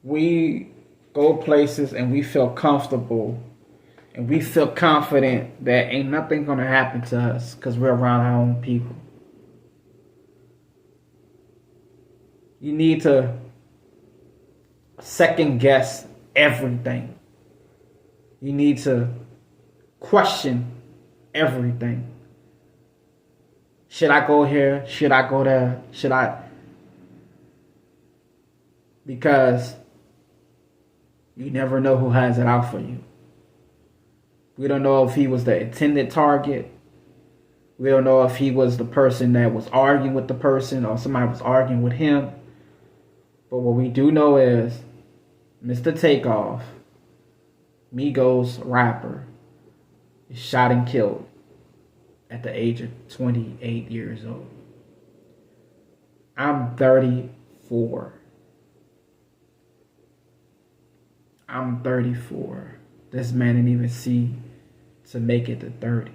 We go places and we feel comfortable and we feel confident that ain't nothing gonna happen to us because we're around our own people. You need to second guess everything. You need to question everything. Should I go here? Should I go there? Should I? Because you never know who has it out for you. We don't know if he was the intended target. We don't know if he was the person that was arguing with the person or somebody was arguing with him. But what we do know is Mr. Takeoff, Migos rapper, is shot and killed at the age of 28 years old. I'm 34. I'm 34. This man didn't even see to make it to 30.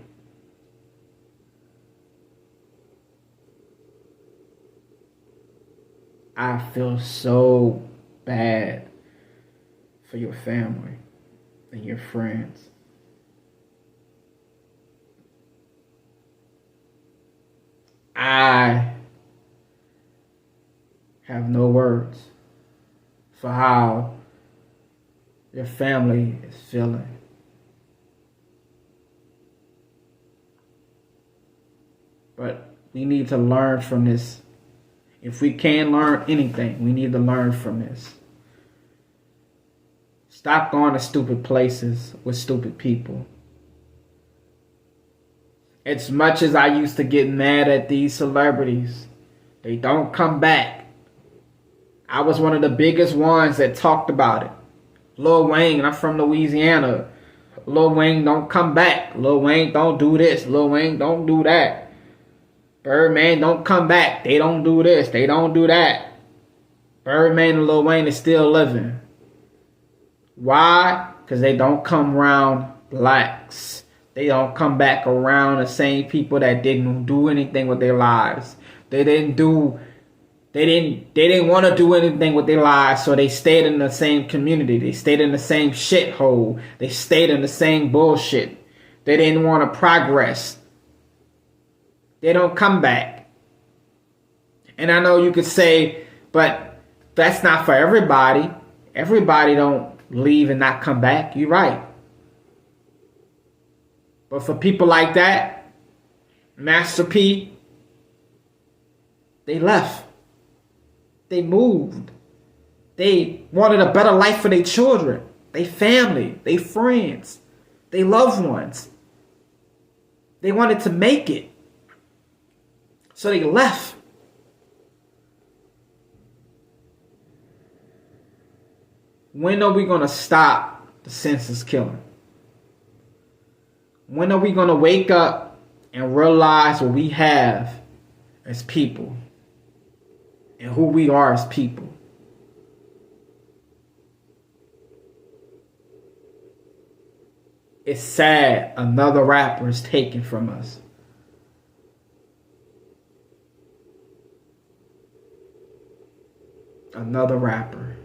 I feel so bad for your family and your friends. I have no words for how your family is feeling. But we need to learn from this. If we can learn anything, we need to learn from this. Stop going to stupid places with stupid people. As much as I used to get mad at these celebrities, they don't come back. I was one of the biggest ones that talked about it. Lil Wayne, I'm from Louisiana. Lil Wayne don't come back. Lil Wayne don't do this. Lil Wayne don't do that. Birdman don't come back. They don't do this. They don't do that. Birdman and Lil Wayne is still living. Why? Because they don't come around blacks. They don't come back around the same people that didn't do anything with their lives. They didn't want to do anything with their lives, so they stayed in the same community. They stayed in the same shithole. They stayed in the same bullshit. They didn't want to progress. They don't come back. And I know you could say, but that's not for everybody. Everybody don't leave and not come back. You're right. But for people like that, Master P, they left. They moved. They wanted a better life for their children, their family, their friends, their loved ones. They wanted to make it. So they left. When are we going to stop the senseless killing? When are we going to wake up and realize what we have as people and who we are as people? It's sad another rapper is taken from us. Another rapper.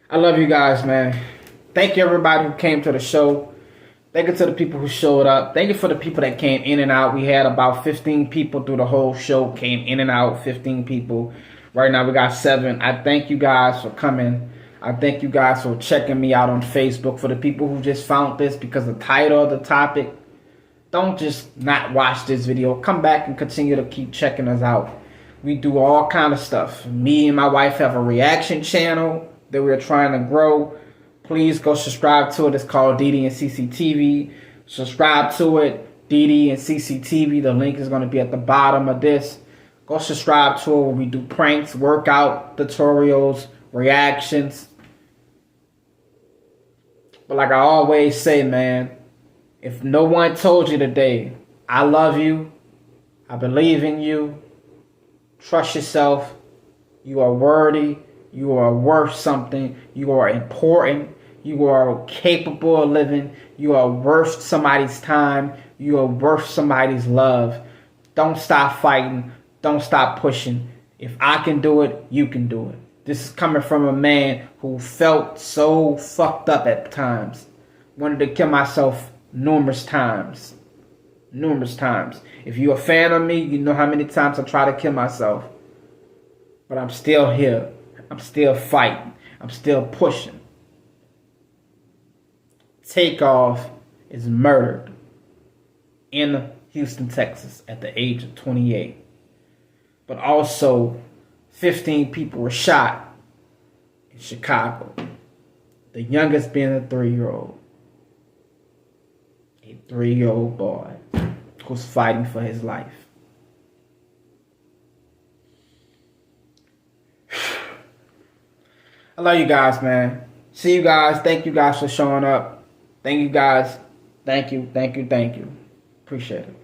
I love you guys, man. Thank you everybody who came to the show. Thank you to the people who showed up. Thank you for the people that came in and out. We had about 15 people through the whole show. Came in and out, 15 people. Right now we got 7. I thank you guys for coming. I thank you guys for checking me out on Facebook. For the people who just found this because of the title of the topic, don't just not watch this video. Come back and continue to keep checking us out. We do all kind of stuff. Me and my wife have a reaction channel that we're trying to grow. Please go subscribe to it. It's called DeeDeeAndCece. Subscribe to it. DeeDeeAndCece. The link is going to be at the bottom of this. Go subscribe to it where we do pranks, workout tutorials, reactions. But like I always say, man, if no one told you today, I love you, I believe in you, trust yourself, you are worthy, You are worth something. You are important. You are capable of living. You are worth somebody's time. You are worth somebody's love. Don't stop fighting. Don't stop pushing. If I can do it, you can do it. This is coming from a man who felt so fucked up at times. Wanted to kill myself numerous times. Numerous times. If you're a fan of me, you know how many times I try to kill myself. But I'm still here. I'm still fighting. I'm still pushing. Takeoff is murdered in Houston, Texas at the age of 28. But also 15 people were shot in Chicago. The youngest being a 3-year-old. A 3-year-old boy who's fighting for his life. I love you guys, man. See you guys. Thank you guys for showing up. Thank you guys. Thank you. Appreciate it.